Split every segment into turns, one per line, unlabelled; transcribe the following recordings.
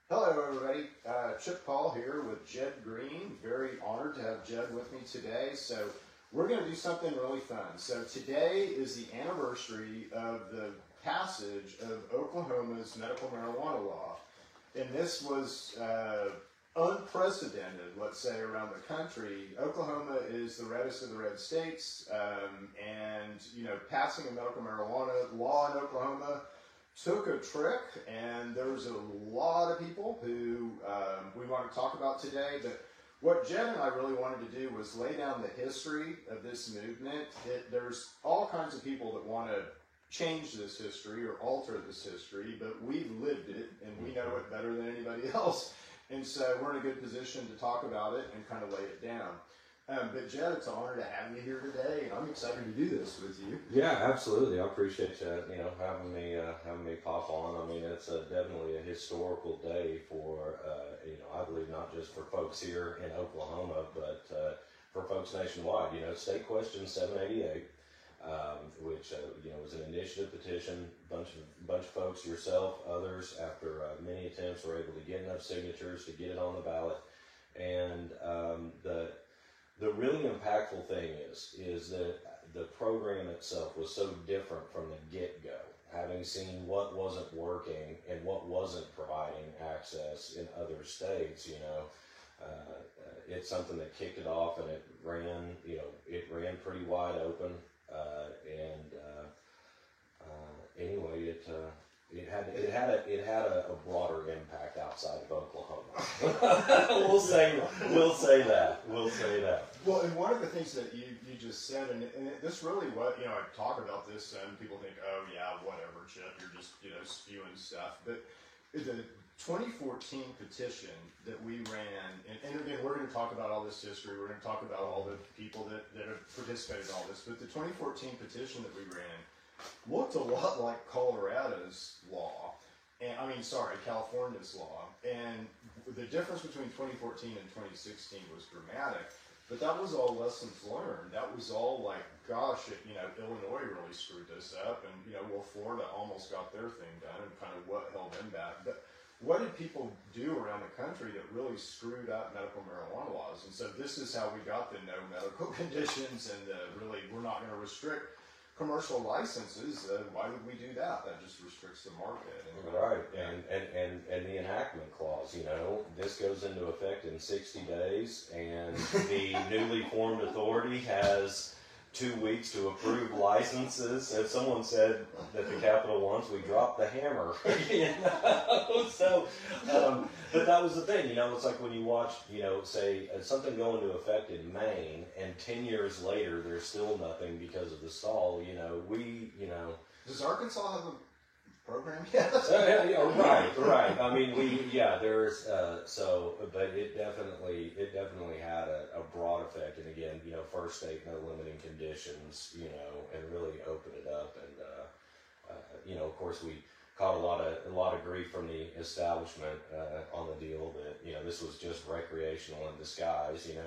Hello, everybody. Chip Paul here with Jed Green. Very honored to have Jed with me today. So we're going to do something really fun. So today is the anniversary of the passage of Oklahoma's medical marijuana law. And this was unprecedented, let's say, around the country. Oklahoma is the reddest of the red states. And, passing a medical marijuana law in Oklahoma took a trick, and there's a lot of people who we want to talk about today. But what Jen and I really wanted to do was lay down the history of this movement. There's all kinds of people that want to change this history or alter this history, but we've lived it, and we know it better than anybody else. And so we're in a good position to talk about it and kind of lay it down. But Jed, it's an honor to have you here today, and I'm excited to do this with you.
Yeah, absolutely. I appreciate you, having me pop on. I mean, it's definitely a historical day for, I believe not just for folks here in Oklahoma, but for folks nationwide. State Question 788, which was an initiative petition. Bunch of folks, yourself, others, after many attempts, were able to get enough signatures to get it on the ballot, and the really impactful thing is that the program itself was so different from the get-go. Having seen what wasn't working and what wasn't providing access in other states, it's something that kicked it off, and it ran pretty wide open. Anyway, it had a broader impact outside of Oklahoma. We'll say that.
Well, and one of the things that you just said, and this really what, I talk about this and people think, oh yeah, whatever, Chip, you're just, spewing stuff. But the 2014 petition that we ran, and again, we're going to talk about all this history, we're going to talk about all the people that have participated in all this, but the 2014 petition that we ran looked a lot like Colorado's law. California's law. And the difference between 2014 and 2016 was dramatic. But that was all lessons learned. That was all like, gosh, Illinois really screwed this up. And, Florida almost got their thing done, and kind of what held them back. But what did people do around the country that really screwed up medical marijuana laws? And so this is how we got the no medical conditions, and we're not going to restrict commercial licenses. Why would we do that? That just restricts the market.
Right, and the enactment clause, this goes into effect in 60 days, and the newly formed authority has 2 weeks to approve licenses. If someone said that the Capitol wants, we dropped the hammer. So, but that was the thing, it's like when you watch, say something go into effect in Maine, and 10 years later there's still nothing because of the stall.
Does Arkansas have a program yet?
Right. I mean, but it definitely had a broad effect, and again, first state, no limiting conditions, and really opened it up, and of course we caught a lot of grief from the establishment on the deal that this was just recreational in disguise, and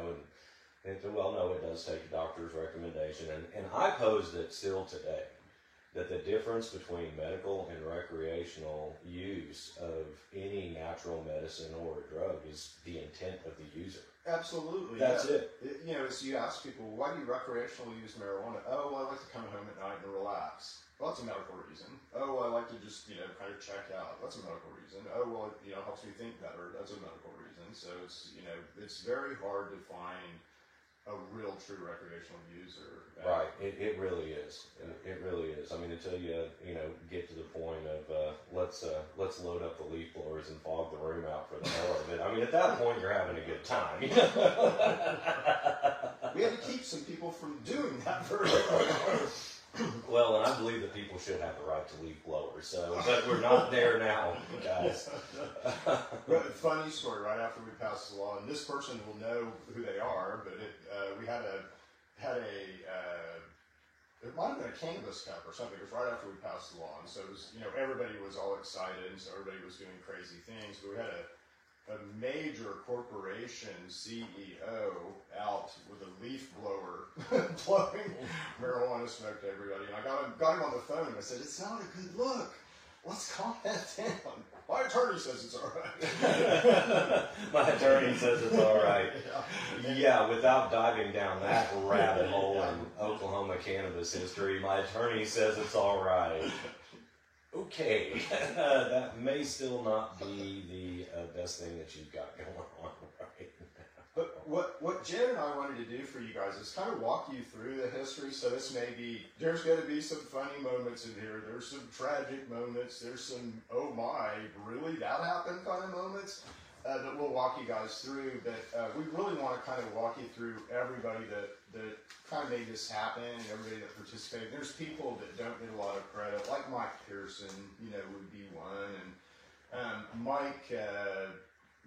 well, no, it does take a doctor's recommendation, and I pose that still today, that the difference between medical and recreational use of any natural medicine or a drug is the intent of the user.
Absolutely.
That's it.
So you ask people, why do you recreationally use marijuana? Oh, well, I like to come home at night and relax. Well, that's a medical reason. Oh, well, I like to just, kind of check out. That's a medical reason. Oh, well, it, helps me think better. That's a medical reason. So it's, it's very hard to find a real true recreational user.
Right, it really is. It really is. I mean, until you get to the point of let's load up the leaf blowers and fog the room out for the hell of it. I mean, at that point you're having a good time.
We had to keep some people from doing that for a while.
Well, and I believe that people should have the right to leaf blowers. So, but we're not there now, guys.
Funny story. Right after we passed the law, and this person will know who they are, but we had a it might have been a cannabis cup or something. It was right after we passed the law, and so it was, everybody was all excited, and so everybody was doing crazy things. But we had a major corporation CEO out with a leaf blower blowing marijuana smoke to everybody. And I got him on the phone and I said, it's not a good look. Let's calm that down. Why attorney says it's all right.
My attorney says it's all right. Yeah, without diving down that rabbit hole in Oklahoma cannabis history, my attorney says it's all right. Okay, that may still not be the best thing that you've got going on right now.
But what Jen and I wanted to do for you guys is kind of walk you through the history. So this may be, there's going to be some funny moments in here. There's some tragic moments. There's some, oh my, really that happened kind of moments that we'll walk you guys through. But we really want to kind of walk you through everybody that kind of made this happen, and everybody that participated. There's people that don't get a lot of credit, like Mike Pearson, would be one. And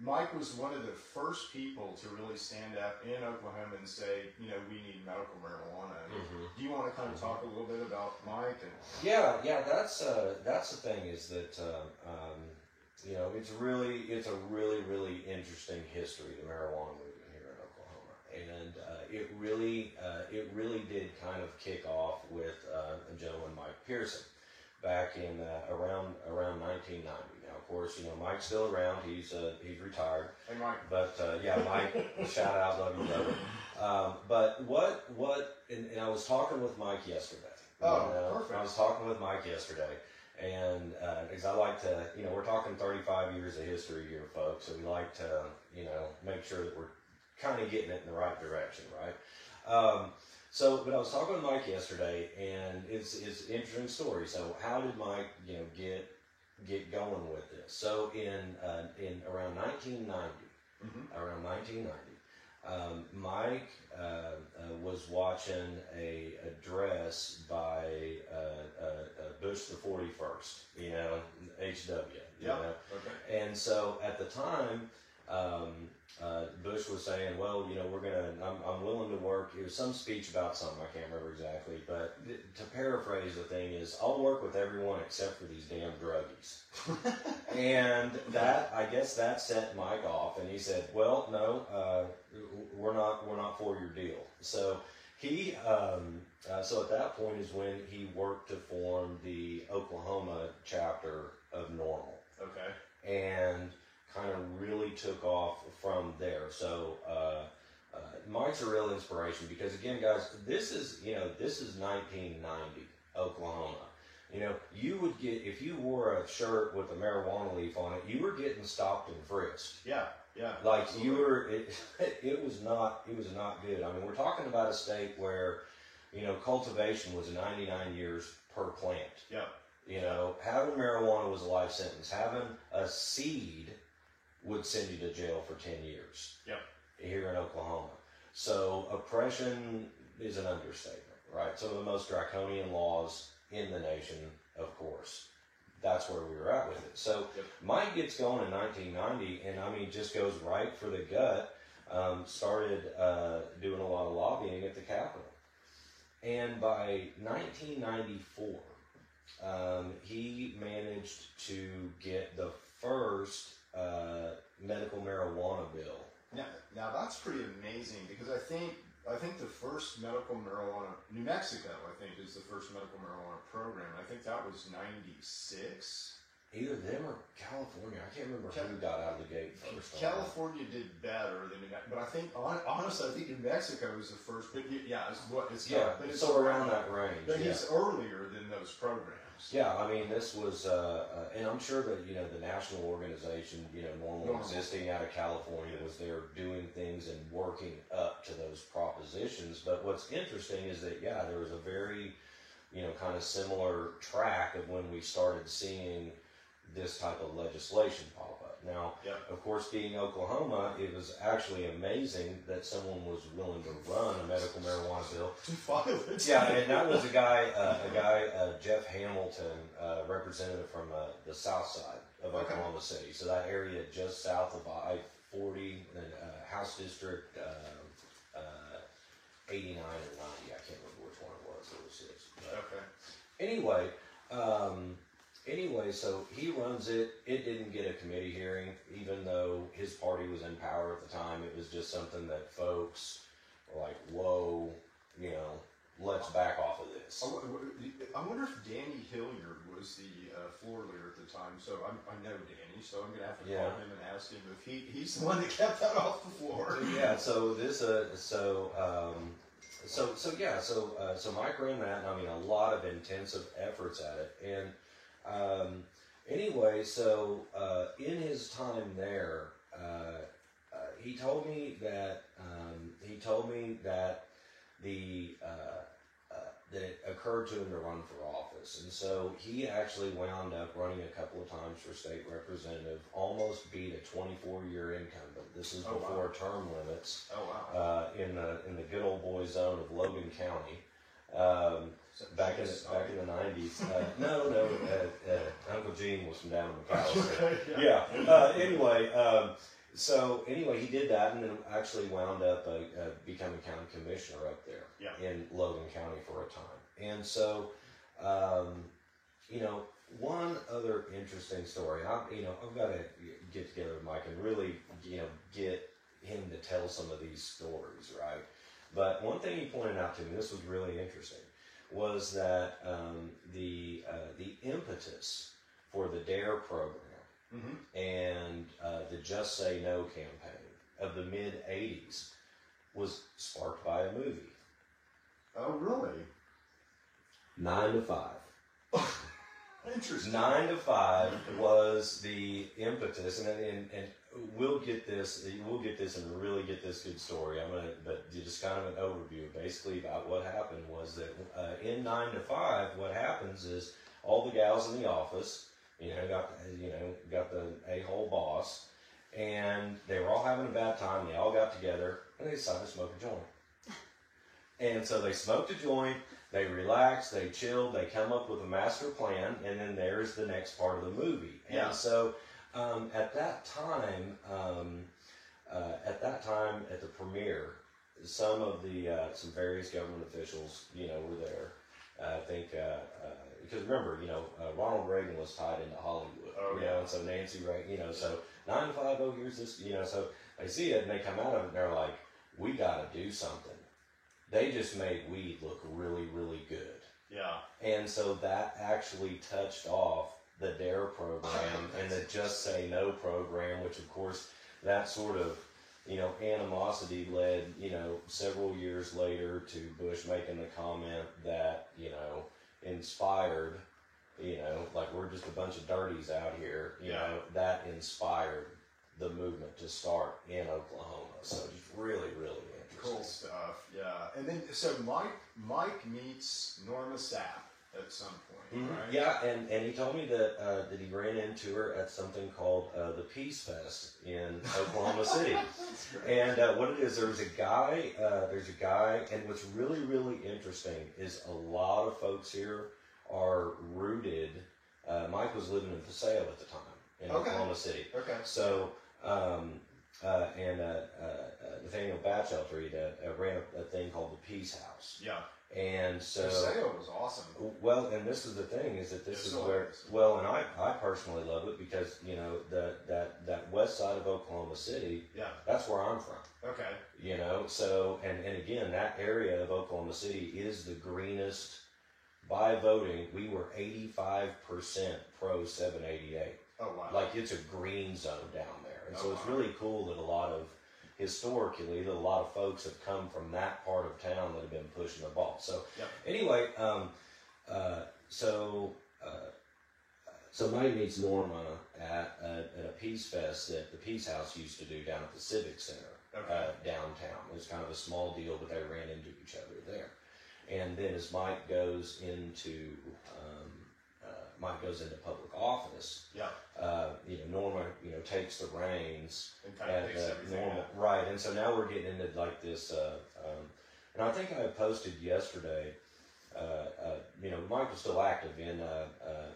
Mike was one of the first people to really stand up in Oklahoma and say, we need medical marijuana. Mm-hmm. Do you want to kind of talk a little bit about Mike?
Yeah, that's the thing is that it's a really interesting history, the marijuana movement here in Oklahoma, and it really did kind of kick off with a gentleman, Mike Pearson, back in around 1990. Now, of course, Mike's still around. He's retired.
Hey, Mike.
But Mike, shout out, love you, brother. But what? And I was talking with Mike yesterday.
Perfect.
I was talking with Mike yesterday, and because I like to, we're talking 35 years of history here, folks. So we like to, make sure that we're kind of getting it in the right direction, right? But I was talking with Mike yesterday, and it's an interesting story. So how did Mike, get going with this? So in around 1990, Mike was watching a address by Bush the 41st, HW.
Okay.
And so at the time, Bush was saying, well, I'm willing to work. It was some speech about something, I can't remember exactly, but to paraphrase the thing is, I'll work with everyone except for these damn druggies. And I guess that set Mike off, and he said, well, no, we're not for your deal. So he, so at that point is when he worked to form the Oklahoma chapter of NORML.
Okay.
And kind of really took off from there. So Mike's a real inspiration because, again, guys, this is 1990 Oklahoma. You would get, if you wore a shirt with a marijuana leaf on it, you were getting stopped and frisked.
Yeah.
Like absolutely. You were, it was not good. I mean, we're talking about a state where, cultivation was 99 years per plant.
Yeah.
Having marijuana was a life sentence. Having a seed would send you to jail for 10 years.
Yep. Here
in Oklahoma. So oppression is an understatement, right? Some of the most draconian laws in the nation, of course. That's where we were at with it. So Mike gets going in 1990, and just goes right for the gut. Started doing a lot of lobbying at the Capitol. And by 1994, he managed to get the first medical marijuana bill.
Now that's pretty amazing because I think the first medical marijuana, New Mexico, I think, is the first medical marijuana program. I think that was 96.
Either them or California. I can't remember who got out of the gate first.
California did better than New Mexico, but I think, honestly, I think New Mexico was the first. But it's
so around that range.
But he's earlier than those programs.
Yeah, this was, and I'm sure that the national organization, NORML existing out of California, was there doing things and working up to those propositions. But what's interesting is that there was a very, kind of similar track of when we started seeing this type of legislation pop up. Now, of course, being Oklahoma, it was actually amazing that someone was willing to run a medical marijuana bill.
To file it.
Yeah, and that was a guy, Jeff Hamilton, representative from the south side of Oklahoma City. So that area just south of I-40, House District 89 or 90. I can't remember which one it was. It was six. But Anyway, so he runs it. It didn't get a committee hearing, even though his party was in power at the time. It was just something that folks were like, whoa, let's back off of this.
I wonder if Danny Hilliard was the floor leader at the time. So I know Danny, so I'm going to have to call him and ask him if he's the one that kept that off the floor.
Yeah. So this so Mike ran that, and I mean a lot of intensive efforts at it, and anyway, so in his time there, he told me that that it occurred to him to run for office, and so he actually wound up running a couple of times for state representative, almost beat a 24-year incumbent. This is before term limits.
Oh wow!
In the good old boy zone of Logan County. Back in the 90s. No, Uncle Gene was from down in McAllister. So anyway, he did that, and then actually wound up becoming county commissioner up there in Logan County for a time. And so, one other interesting story. I've got to get together with Mike and really, get him to tell some of these stories, right? But one thing he pointed out to me, this was really interesting, was that the impetus for the DARE program and the Just Say No campaign of the mid-'80s was sparked by a movie.
Oh, really?
9 to 5.
Interesting.
9 to 5 was the impetus, and we'll get this and really get this good story. But just kind of an overview. Basically, about what happened was that in 9 to 5, what happens is all the gals in the office, got the a-hole boss, and they were all having a bad time. They all got together and they decided to smoke a joint. And so they smoked a joint. They relaxed, they chilled, they come up with a master plan, and then there's the next part of the movie.
Yeah.
And so at that time, at the premiere, some various government officials, were there. I think because remember, Ronald Reagan was tied into Hollywood, and so Nancy Reagan, so 9 to 5, oh, here's this, so they see it and they come out of it and they're like, we got to do something. They just made weed look really, really good.
Yeah.
And so that actually touched off the DARE program and the Just Say No program, which of course that sort of, animosity led, several years later to Bush making the comment that, inspired, like we're just a bunch of dirties out here, that inspired the movement to start in Oklahoma. So just really, really interesting.
Cool stuff, yeah. And then, so Mike meets Norma Sapp at some point, right?
Yeah, and he told me that he ran into her at something called the Peace Fest in Oklahoma City. And what it is, there's a guy, and what's really, really interesting is a lot of folks here are rooted. Mike was living in Paseo at the time in Oklahoma City.
Okay.
So, Nathaniel Batchelder ran a thing called the Peace House.
Yeah.
And so
Paseo was awesome.
Well, and this is the thing, is that this is where, and I personally love it because, that west side of Oklahoma City, that's where I'm from.
Okay.
So, and again, that area of Oklahoma City is the greenest. By voting, we were 85% pro 788.
Oh, wow.
Like, it's a green zone down there. And so it's really cool that historically, a lot of folks have come from that part of town that have been pushing the ball. So anyway, so Mike meets Norma at a Peace Fest that the Peace House used to do down at the Civic Center downtown. It was kind of a small deal, but they ran into each other there. And then as Mike goes into public office, Norma, takes the reins
and kind of picks everything up.
Right. And so now we're getting into like this, and I think I posted yesterday, Mike was still active in, I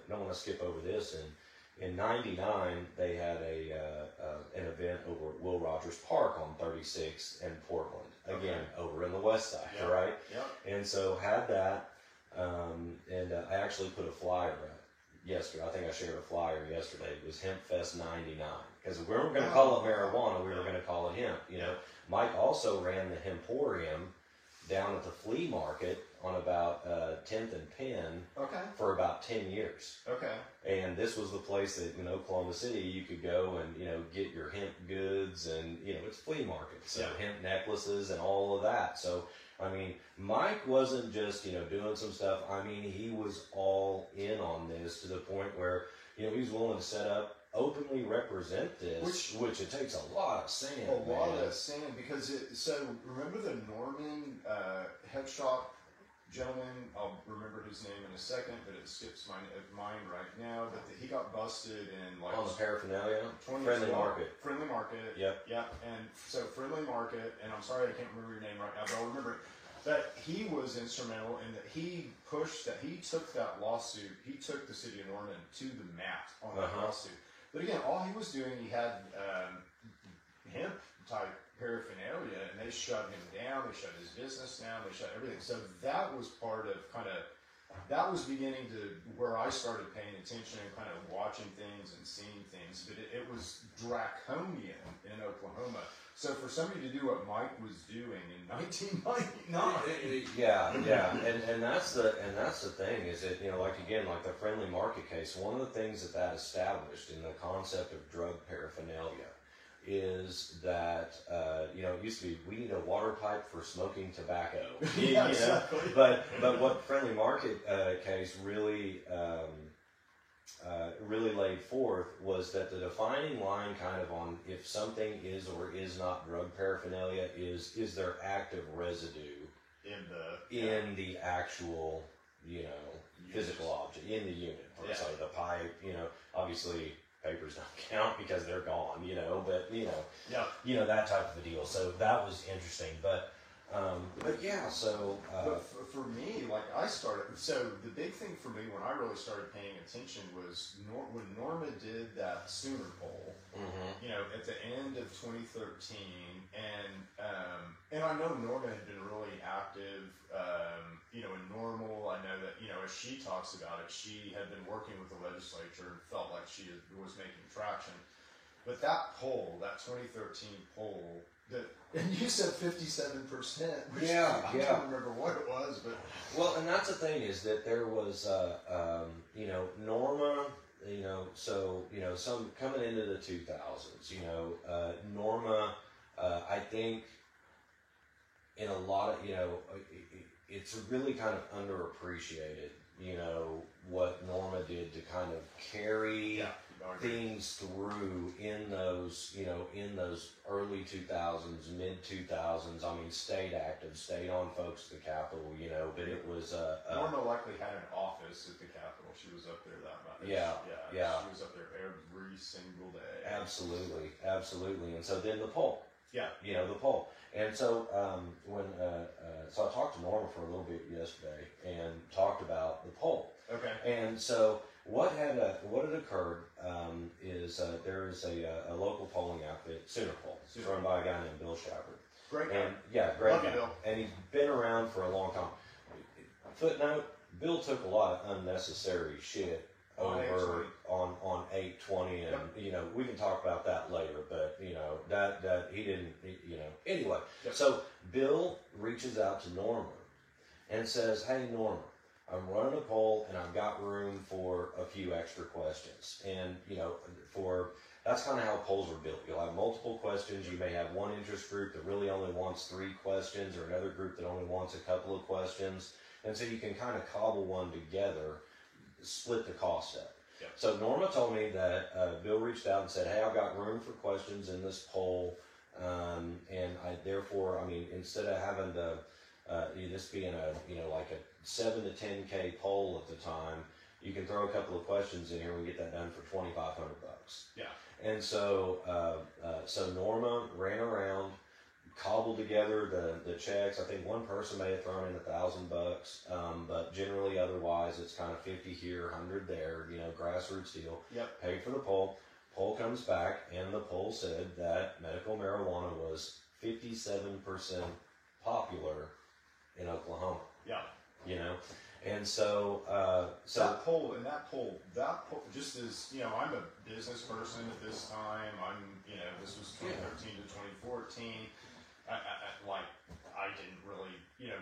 don't want to skip over this, in '99 they had an event over at Will Rogers Park on 36th and Portland, again, over in the west side, right? And so had that, and I actually put a flyer up yesterday. I think I shared a flyer yesterday. It was Hemp Fest '99. Because we weren't going to call it marijuana, we were going to call it hemp. Mike also ran the Hemporium down at the flea market on about 10th and Penn
Okay.
for about 10 years.
Okay.
And this was the place that in Oklahoma City you could go and, get your hemp goods and, it's flea market. So hemp necklaces and all of that. So, I mean, Mike wasn't just, doing some stuff. I mean, he was all in on this to the point where, he was willing to set up, openly represent this, which it takes a lot of sand.
A lot of sand, because so remember the Norman head shop gentleman? I'll remember his name in a second, but it skips my mind right now. But he got busted in like
on the paraphernalia, Friendly Market.
Friendly Market.
Yep.
And so Friendly Market, and I'm sorry I can't remember your name right now, but I'll remember it. That he was instrumental in that he pushed that. He took that lawsuit. He took the city of Norman to the mat on that lawsuit. But again, all he was doing, he had hemp type paraphernalia, and they shut him down. They shut his business down. They shut everything. So that was part of that was beginning to where I started paying attention and kind of watching things and seeing things. But it was draconian in Oklahoma. So for somebody to do what Mike was doing in 1999,
yeah, and that's the thing is that like the Friendly Market case. One of the things that established in the concept of drug paraphernalia is that it used to be we need a water pipe for smoking tobacco.
Exactly.
But what Friendly Market case really really laid forth was that the defining line kind of on if something is or is not drug paraphernalia is there active residue in the actual physical object in the unit. So the pipe, obviously papers don't count because they're gone, but that type of a deal. So that was interesting, but yeah, so
but for me, like I started. So the big thing for me when I really started paying attention was when Norma did that Sooner poll. At the end of 2013, and I know Norma had been really active. In Normal, I know that as she talks about it, she had been working with the legislature and felt like she was making traction. But that poll, that 2013 poll. And you said 57%. I don't remember what it was, but
and that's the thing is that there was, Norma, some coming into the 2000s, Norma, I think, in a lot of, it's really kind of underappreciated, what Norma did to kind of carry things through in those early 2000s, mid 2000s. I mean, stayed active, stayed on folks at the Capitol, but it was
Norma likely had an office at the Capitol. She was up there that much.
Yeah.
She was up there every single day.
Absolutely. And so then the poll.
Yeah.
The poll. And so so I talked to Norma for a little bit yesterday and talked about the poll.
Okay.
And so what had occurred is there is a local polling outfit, Sooner Poll, run by a guy named Bill Shepard.
Great guy.
And great guy.
Bill.
And he's been around for a long time. Footnote: Bill took a lot of unnecessary shit over on 820, and we can talk about that later. But that he didn't. Anyway.
Yep.
So Bill reaches out to Norma and says, "Hey Norma, I'm running a poll and I've got room for a few extra questions." And, that's kind of how polls are built. You'll have multiple questions. You may have one interest group that really only wants 3 questions or another group that only wants a couple of questions. And so you can kind of cobble one together, split the cost up.
Yep.
So Norma told me that Bill reached out and said, "Hey, I've got room for questions in this poll. And instead of having to, this being like a 7 to 10K poll at the time, you can throw a couple of questions in here and we get that done for $2,500.
Yeah.
And so, so Norma ran around, cobbled together the checks. I think one person may have thrown in $1,000, but generally otherwise it's kind of 50 here, 100 there, grassroots deal.
Yep.
Paid for the poll. Poll comes back, and the poll said that medical marijuana was 57% popular in Oklahoma.
Yeah.
And so,
that poll, just as, I'm a business person at this time. This was 2013 to 2014. I didn't really,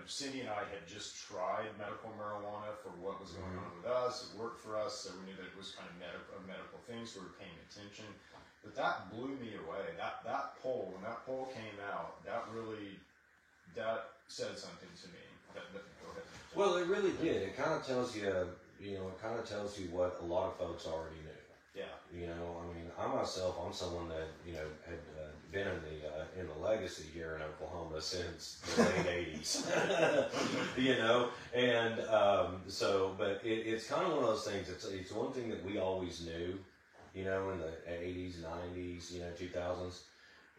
Cindy and I had just tried medical marijuana for what was going on with us. It worked for us, so we knew that it was kind of a medical thing, so we were paying attention. But that blew me away. That poll, when that poll came out, that said something to me. Go ahead.
Well, it really did. It kind of tells you, it kind of tells you what a lot of folks already knew.
Yeah.
I mean, I'm someone that, had been in the legacy here in Oklahoma since the late 80s, and but it's kind of one of those things. It's one thing that we always knew, in the 80s, 90s, 2000s.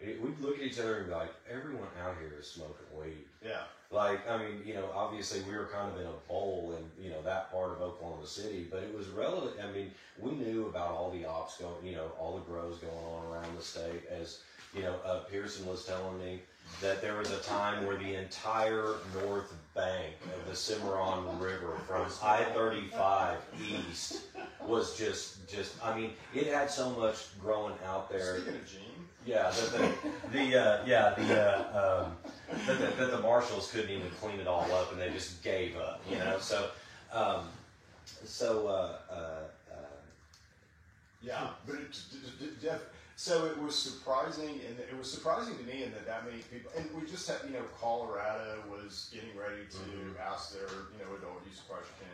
We'd look at each other and be like, everyone out here is smoking weed.
Yeah.
Like, I mean, obviously we were kind of in a bowl in, that part of Oklahoma City, but it was relevant. I mean, we knew about all the ops going, all the grows going on around the state. As, Pearson was telling me that there was a time where the entire north bank of the Cimarron River from I-35 east was just, I mean, it had so much growing out there.
Speaking of Gene.
Yeah, that the marshals couldn't even clean it all up, and they just gave up.
Yeah, but so it was surprising, and it was surprising to me, in that many people. And we just had, Colorado was getting ready to ask their, adult use question.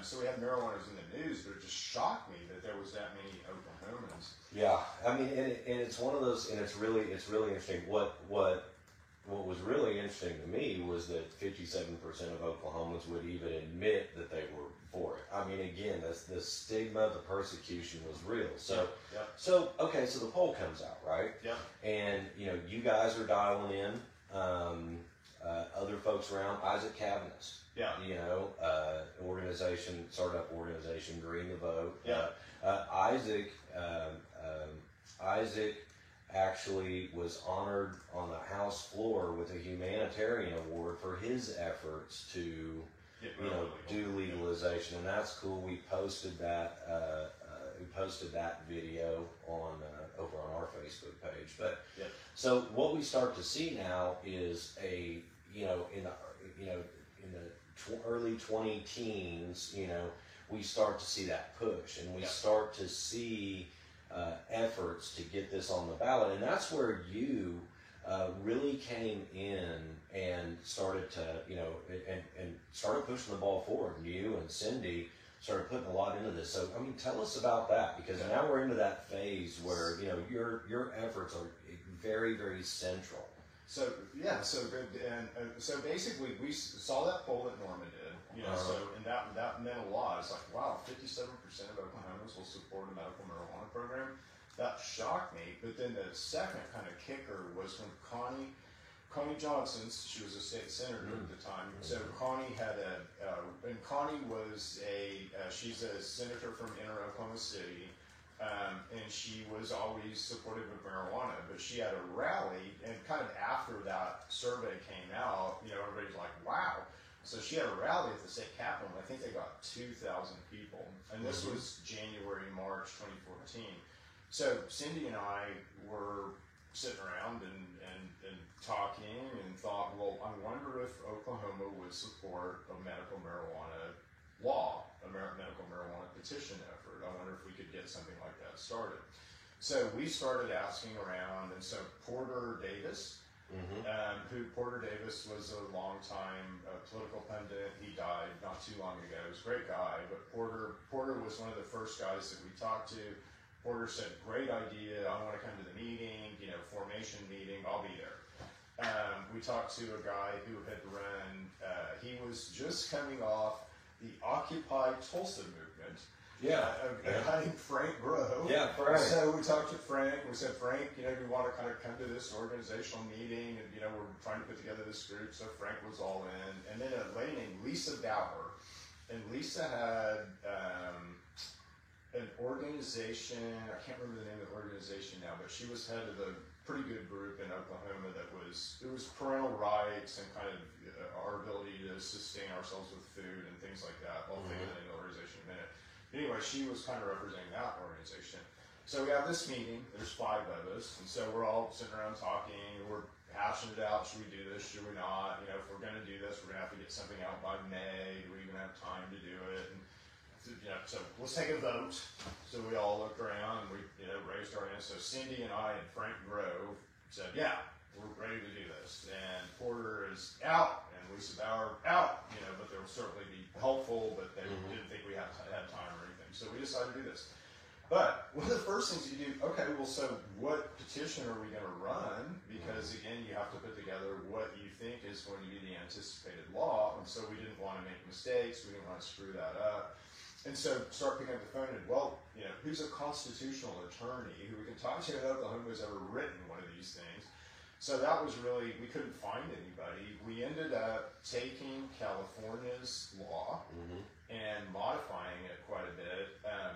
So we had marijuana in the news, but it just shocked me that there was that many Oklahomans.
Yeah, I mean, and it's one of those, and it's really interesting. What was really interesting to me was that 57% of Oklahomans would even admit that they were for it. I mean, again, the stigma, the persecution was real. So, okay, so the poll comes out, right?
Yeah.
And you guys are dialing in. Other folks around, Isaac Cavness.
Yeah.
Startup organization, Green the Vote.
Yeah.
Isaac actually was honored on the House floor with a humanitarian award for his efforts to, do legalization, and that's cool. We posted that. Video on over on our Facebook page. But so what we start to see now is in the early 20 teens, we start to see that push, and we start to see efforts to get this on the ballot, and that's where you really came in and started to, and started pushing the ball forward. You and Cindy started putting a lot into this. So, I mean, tell us about that, because now we're into that phase where, your efforts are very, very central.
So good, and so basically we saw that poll that Norman did, so, and that meant a lot. It's like, wow, 57% of Oklahomans will support a medical marijuana program. That shocked me. But then the second kind of kicker was when Connie Johnson, she was a state senator at the time. So Connie had and Connie was she's a senator from inner Oklahoma City. And she was always supportive of marijuana, but she had a rally, and kind of after that survey came out, everybody's like, wow. So she had a rally at the state capitol, and I think they got 2,000 people, and this was January, March 2014. So Cindy and I were sitting around and talking, and thought, well, I wonder if Oklahoma would support a medical marijuana law, a medical marijuana petition effort. I wonder if we could get something like that started. So we started asking around, and so Porter Davis, Porter Davis was a longtime political pundit. He died not too long ago. He was a great guy, but Porter was one of the first guys that we talked to. Porter said, great idea, I want to come to the meeting, formation meeting, I'll be there. We talked to a guy who had run, he was just coming off the Occupy Tulsa movement. A guy named Frank Groh.
Yeah, Frank.
So we talked to Frank. We said, Frank, we want to kind of come to this organizational meeting, and we're trying to put together this group. So Frank was all in, and then a lady named Lisa Dower, and Lisa had an organization. I can't remember the name of the organization now, but she was head of a pretty good group in Oklahoma that was parental rights and kind of our ability to sustain ourselves with food and things like that. I'll figure that into the organization in a minute. Anyway, she was kind of representing that organization. So we have this meeting, there's 5 of us, and so we're all sitting around talking, we're hashing it out, should we do this, should we not, you know, if we're gonna do this, we're gonna have to get something out by May, do we even have time to do it, and, you know, so let's take a vote. So we all looked around, and we, you know, raised our hands, so Cindy and I and Frank Grove said, yeah, we're ready to do this, and Porter is out, and Lisa Bauer out, you know, but they will certainly be helpful, but they didn't think we had time or anything, so we decided to do this. But one of the first things you do, okay, well, so what petition are we going to run? Because again, you have to put together what you think is going to be the anticipated law, and so we didn't want to make mistakes, we didn't want to screw that up. And so start picking up the phone and, well, you know, who's a constitutional attorney who we can talk to in Oklahoma who's ever written one of these things? So that was really, we couldn't find anybody. We ended up taking California's law and modifying it quite a bit,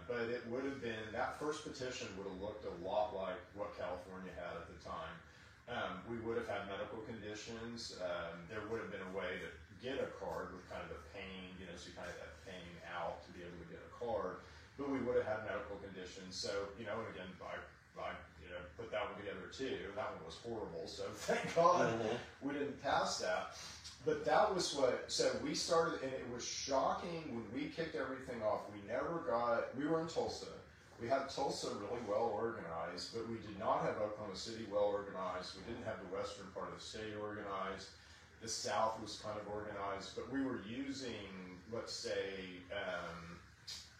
but it would have been, that first petition would have looked a lot like what California had at the time. We would have had medical conditions. There would have been a way to get a card with kind of a pain, you know, so you kind of have pain out to be able to get a card, but we would have had medical conditions. So, you know, and again, I you know, put that one together too. That one was horrible, so thank God we didn't pass that. But that was what, so we started, and it was shocking when we kicked everything off. We were in Tulsa. We had Tulsa really well organized, but we did not have Oklahoma City well organized. We didn't have the western part of the state organized. The South was kind of organized, but we were using, let's say,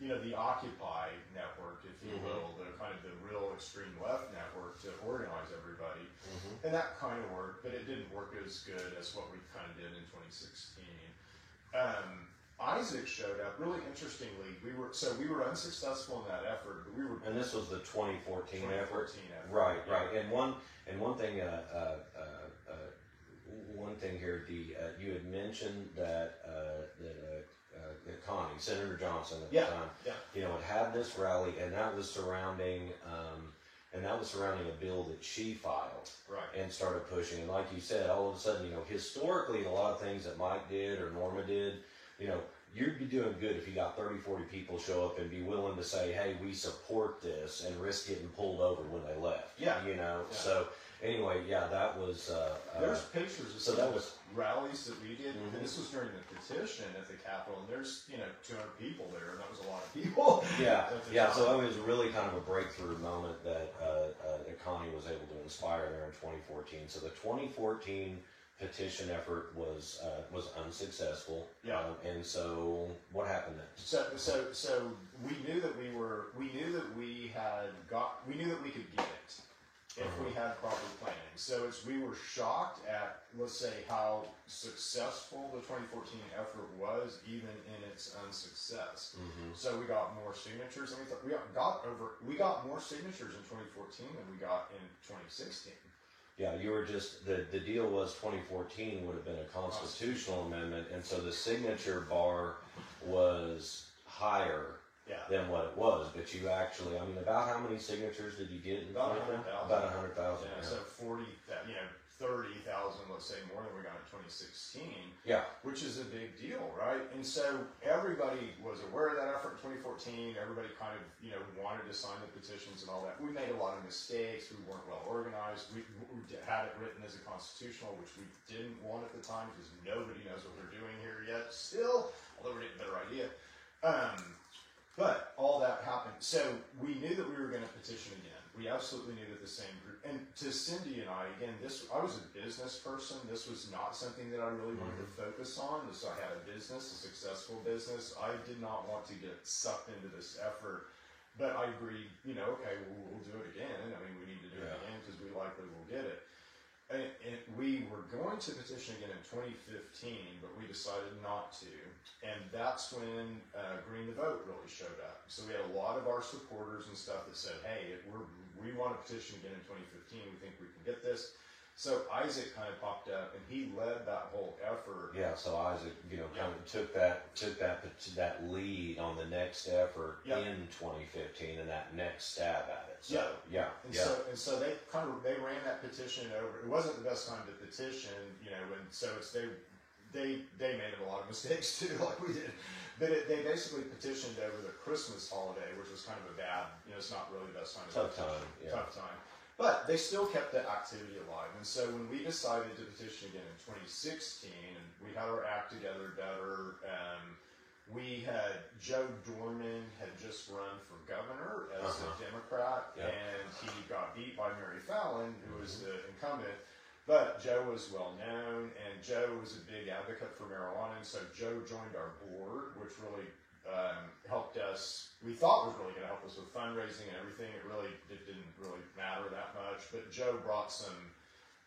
you know, the Occupy network, if you will, the kind of the real extreme left network to organize everybody. And that kind of worked, but it didn't work as good as what we kind of did in 2016. Isaac showed up, really interestingly, we were unsuccessful in that effort, but we were...
And this was the 2014 effort?
Right.
And one thing, one thing here, you had mentioned that Connie, Senator Johnson at the time, you know, had this rally, and that was surrounding a bill that she filed, and started pushing. And like you said, all of a sudden, you know, historically, a lot of things that Mike did or Norma did, you know, you'd be doing good if you got 30, 40 people show up and be willing to say, hey, we support this, and risk getting pulled over when they left. You know, so anyway, that was...
there's pictures of
so that was
rallies that we did, and this was during the petition at the Capitol, and there's, you know, 200 people there, and that was a lot of people.
So it was really kind of a breakthrough moment that Connie was able to inspire there in 2014. So the 2014 petition effort was unsuccessful. And so what happened next?
So we knew that we knew that we could get it if we had proper planning. So we were shocked at, let's say, how successful the 2014 effort was, even in its unsuccess. So we got more signatures, and we thought we got more signatures in 2014 than we got in 2016.
Yeah, you were just, the deal was 2014 would have been a constitutional amendment, and so the signature bar was higher than what it was, but you actually, I mean, about how many signatures did you get?
About 100,000.
About 100,000.
So 30,000, let's say, more than we got in 2016. Which is a big deal, right? And so everybody was aware of that effort in 2014. Everybody kind of, you know, wanted to sign the petitions and all that. We made a lot of mistakes. We weren't well organized. We had it written as a constitutional, which we didn't want at the time because nobody knows what we're doing here yet still, although we're getting a better idea. But all that happened. So we knew that we were going to petition again. We absolutely knew that the same group. And to Cindy and I, again, I was a business person. This was not something that I really wanted to focus on. I had a business, a successful business. I did not want to get sucked into this effort. But I agreed, you know, okay, we'll do it again. I mean, we need to do it again because we likely will get it. And we were going to petition again in 2015, but we decided not to. And that's when Green the Vote really showed up. So we had a lot of our supporters and stuff that said, hey, we want to petition again in 2015. We think we can get this. So Isaac kind of popped up, and he led that whole effort.
So Isaac, you know, kind of took that lead on the next effort in 2015 and that next stab at it. So,
And so they ran that petition over. It wasn't the best time to petition, you know, and so they made a lot of mistakes too, like we did. But they basically petitioned over the Christmas holiday, which was kind of a bad, it's not really the best time.
Tough time, yeah.
Tough time. But they still kept the activity alive. And so when we decided to petition again in 2016, and we had our act together better, we had Joe Dorman had just run for governor as a Democrat, and he got beat by Mary Fallon, who was the incumbent. But Joe was well known, and Joe was a big advocate for marijuana, and so Joe joined our board, which really helped us. We thought was really going to help us with fundraising and everything. It didn't really matter that much, but Joe brought some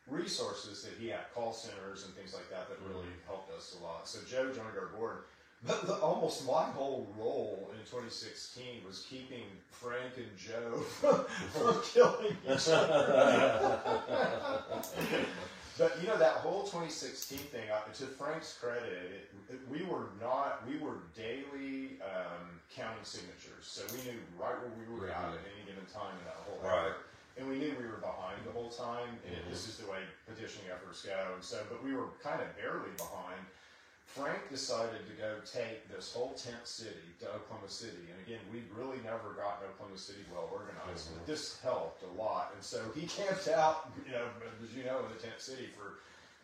resources that he had, call centers and things like that, that really helped us a lot. So Joe joined our board. But almost my whole role in 2016 was keeping Frank and Joe from killing each other. But that whole 2016 thing, to Frank's credit, we were daily counting signatures, so we knew right where we were at any given time in that whole effort. And we knew we were behind the whole time, and this is the way petitioning efforts go. And so, but we were kind of barely behind. Frank decided to go take this whole tent city to Oklahoma City. And again, we really never gotten Oklahoma City well organized, but this helped a lot. And so he camped out, as you know, in the tent city for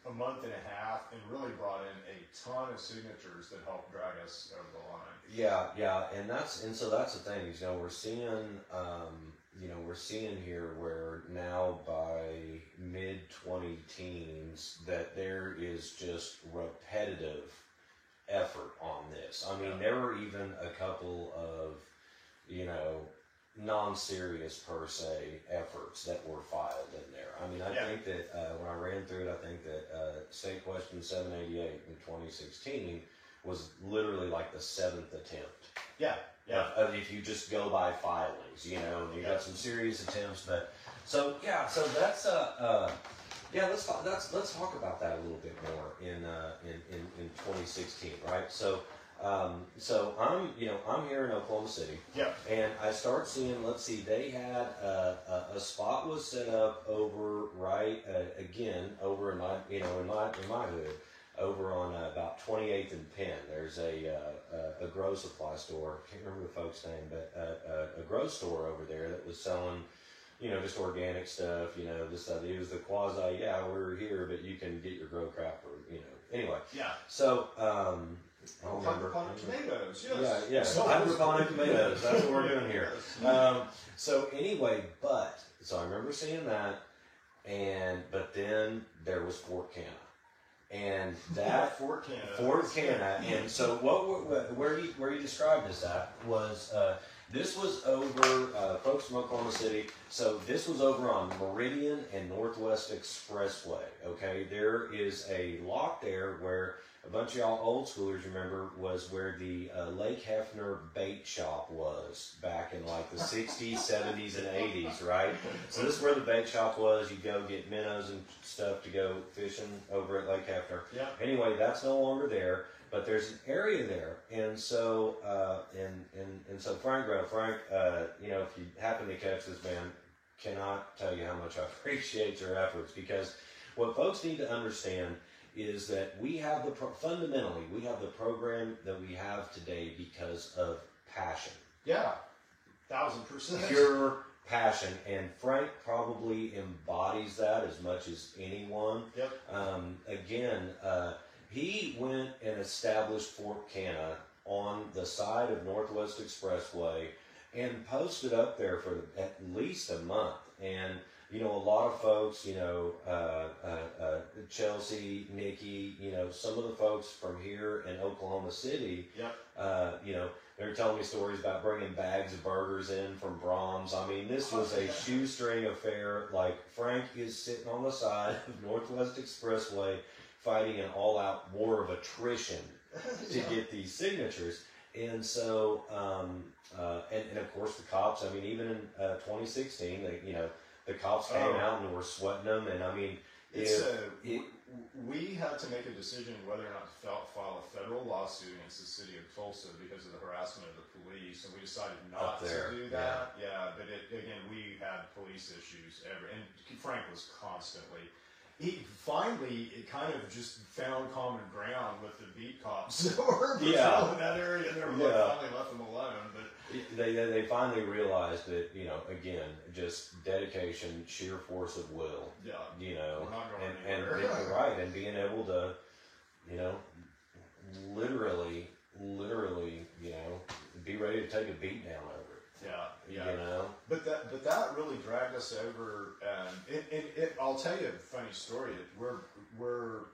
a month and a half and really brought in a ton of signatures that helped drag us over the line.
Yeah. And so that's the thing, we're seeing, we're seeing here where now by mid-20-teens that there is just repetitive effort on this. I mean, there were even a couple of, non-serious per se efforts that were filed in there. I mean, I think that when I ran through it, I think that State Question 788 in 2016 was literally like the 7th attempt.
Yeah.
If you just go by filings, and you got some serious attempts, but so that's let's talk about that a little bit more in 2016, right? So I'm here in Oklahoma City, and I start seeing. Let's see, they had a spot was set up over over in my in my hood. Over on about 28th and Penn, there's a grow supply store. I can't remember the folks' name, but a grow store over there that was selling, just organic stuff. This it was the quasi. Yeah, we're here, but you can get your grow crap, or anyway. Yeah. So
hydroponic tomatoes. Yes.
Yeah. Hydroponic tomatoes. That's what we're doing here. So anyway, so I remember seeing that, but then there was Fort Canna. And that
Fort Canna,
and so where you described this at was this was over folks from Oklahoma City. So this was over on Meridian and Northwest Expressway. Okay, there is a lot there where a bunch of y'all old schoolers remember was where the Lake Hefner bait shop was back in like the 60s, 70s, and 80s, right? So this is where the bait shop was. You go get minnows and stuff to go fishing over at Lake Hefner.
Yeah.
Anyway, that's no longer there, but there's an area there, and so and so Frank, if you happen to catch this, man, cannot tell you how much I appreciate your efforts, because what folks need to understand is that we have fundamentally we have the program that we have today because of passion.
Yeah, 1,000%.
Pure passion, and Frank probably embodies that as much as anyone.
Yep.
He went and established Fort Canna on the side of Northwest Expressway and posted up there for at least a month. And a lot of folks, Chelsea, Nikki, some of the folks from here in Oklahoma City, they're telling me stories about bringing bags of burgers in from Brahms. I mean, this was a shoestring affair. Like, Frank is sitting on the side of Northwest Expressway fighting an all-out war of attrition to get these signatures. And so, and of course the cops, I mean, even in 2016, the cops came out and were sweating them, and I mean,
we had to make a decision whether or not to file a federal lawsuit against the city of Tulsa because of the harassment of the police, and we decided not to do that. But again, we had police issues and Frank was constantly. finally, it kind of just found common ground with the beat cops that were
Yeah.
in that area, and they were finally left them alone. But
they finally realized that, you know, again, just dedication, sheer force of will.
yeah,
You know,
we're not going
and
anywhere.
right, and being able to, you know, literally, you know, be ready to take a beat down over it.
Yeah.
You know,
But that really dragged us over. I'll tell you a funny story. We're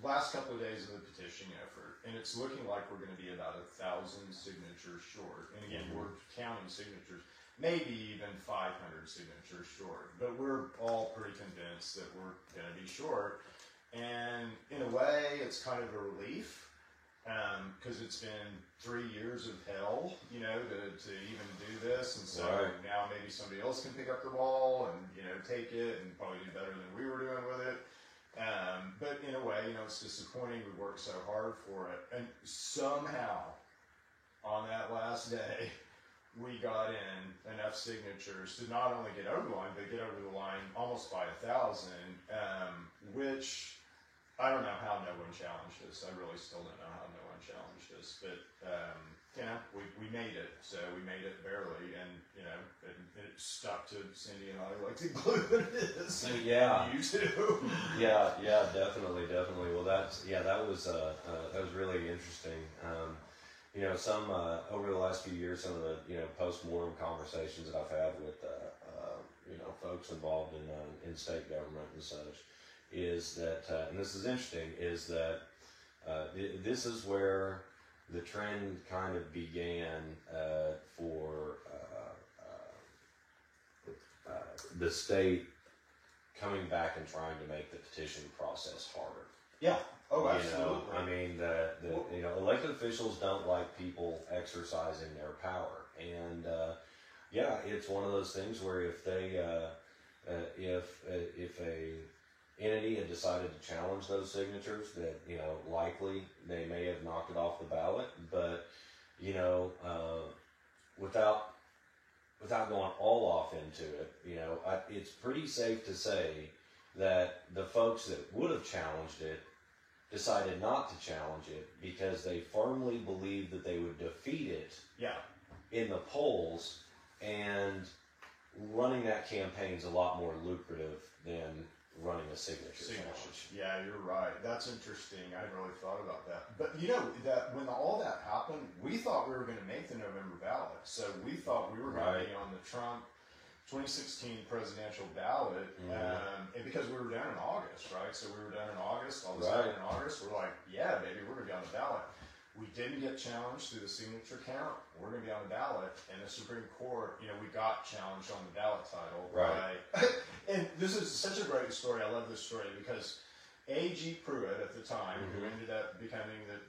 last couple of days of the petition effort, and it's looking like we're going to be about 1,000 signatures short. And again, we're counting signatures, maybe even 500 signatures short. But we're all pretty convinced that we're going to be short. And in a way, it's kind of a relief. Because it's been 3 years of hell, you know, to even do this, and so now maybe somebody else can pick up the ball and, you know, take it and probably do better than we were doing with it. But in a way, you know, it's disappointing. We worked so hard for it, and somehow on that last day, we got in enough signatures to not only get over the line, but get over the line almost by 1,000, which I don't know how no one challenged us. I really still don't know how no one challenged us, but you know, we made it. So we made it barely, and you know, it stuck to Cindy and I like the glue that it is.
Yeah.
You too.
yeah, definitely. Well, that was really interesting. You know, some over the last few years, some of the, you know, post-mortem conversations that I've had with you know, folks involved in state government and such, is that, and this is interesting, is that this is where the trend kind of began for the state coming back and trying to make the petition process harder.
Yeah. Oh,
absolutely. You know, I mean, you know, elected officials don't like people exercising their power, and yeah, it's one of those things where if they, if a entity had decided to challenge those signatures, that, you know, likely they may have knocked it off the ballot, but, you know, without going all off into it, you know, it's pretty safe to say that the folks that would have challenged it decided not to challenge it because they firmly believed that they would defeat it in the polls, and running that campaign's a lot more lucrative than running a signature challenge.
Yeah, you're right. That's interesting. I hadn't really thought about that. But you know, that when all that happened, we thought we were going to make the November ballot. So we thought we were going to be on the Trump 2016 presidential ballot, and because we were down in August, right? So we were down in August, all of a sudden in August, we're like, yeah, baby, we're going to be on the ballot. We didn't get challenged through the signature count. We're going to be on the ballot, and the Supreme Court, you know, we got challenged on the ballot title.
Right.
And this is such a great story. I love this story because A.G. Pruitt at the time, who ended up becoming the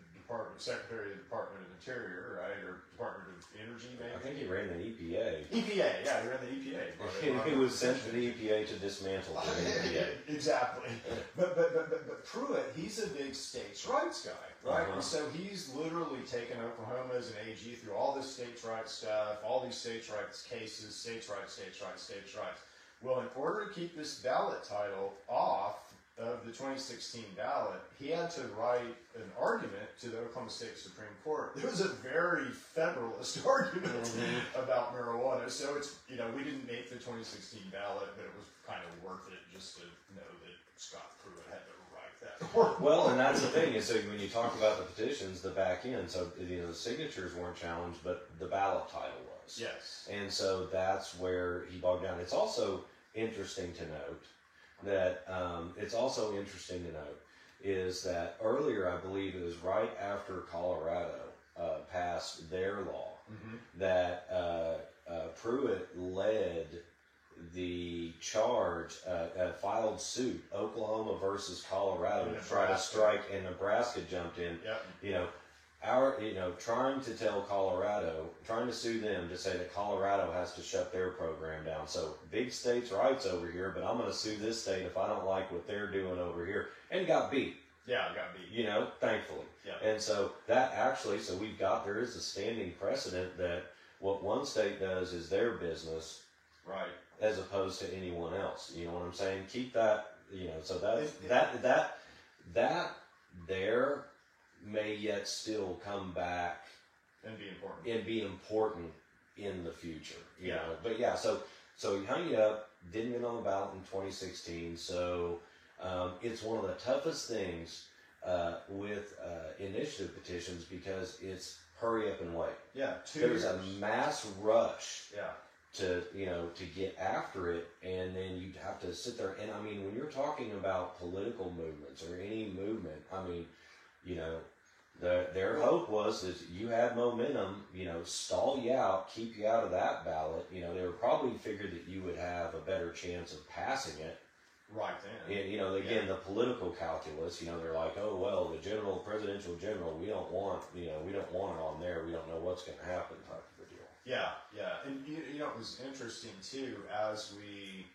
Secretary of the Department of Interior, right, or Department of Energy, maybe.
I think he ran the EPA.
EPA, yeah, he ran the EPA.
He was sent to the EPA to dismantle the EPA.
Exactly. But Pruitt, he's a big states' rights guy, right? And so he's literally taken Oklahoma as an AG through all this states' rights stuff, all these states' rights cases, states' rights. Well, in order to keep this ballot title off of the 2016 ballot, he had to write an argument to the Oklahoma State Supreme Court. It was a very federalist argument about marijuana. So it's, you know, we didn't make the 2016 ballot, but it was kind of worth it just to know that Scott Pruitt had to write that.
Well, and that's the thing, is so when you talk about the petitions, the back end, so, you know, the signatures weren't challenged, but the ballot title was.
Yes.
And so that's where he bogged down. It's also interesting to note that is that earlier, I believe it was right after Colorado passed their law, that Pruitt led the charge, filed suit, Oklahoma versus Colorado, to try to strike, and Nebraska jumped in. You know, trying to tell Colorado, trying to sue them to say that Colorado has to shut their program down. So big states' rights over here, but I'm going to sue this state if I don't like what they're doing over here. And he got beat.
Yeah, it got beat.
You know, thankfully.
Yeah.
And so that actually, so there is a standing precedent that what one state does is their business.
Right.
As opposed to anyone else. You know what I'm saying? Keep that So that there may yet still come back
and be important
in the future, you know. But yeah, so he hung it up, didn't get on the ballot in 2016. So it's one of the toughest things with initiative petitions because it's hurry up and wait.
Yeah,
there's a mass rush.
Yeah.
To get after it, and then you have to sit there. And I mean, when you're talking about political movements or any movement, I mean, their hope was that you had momentum, stall you out, keep you out of that ballot. They were probably figured that you would have a better chance of passing it.
Right then.
And, again, the political calculus, they're like, oh, well, the presidential general, we don't want it on there. We don't know what's going to happen type of a deal.
Yeah. And, it was interesting, too, as we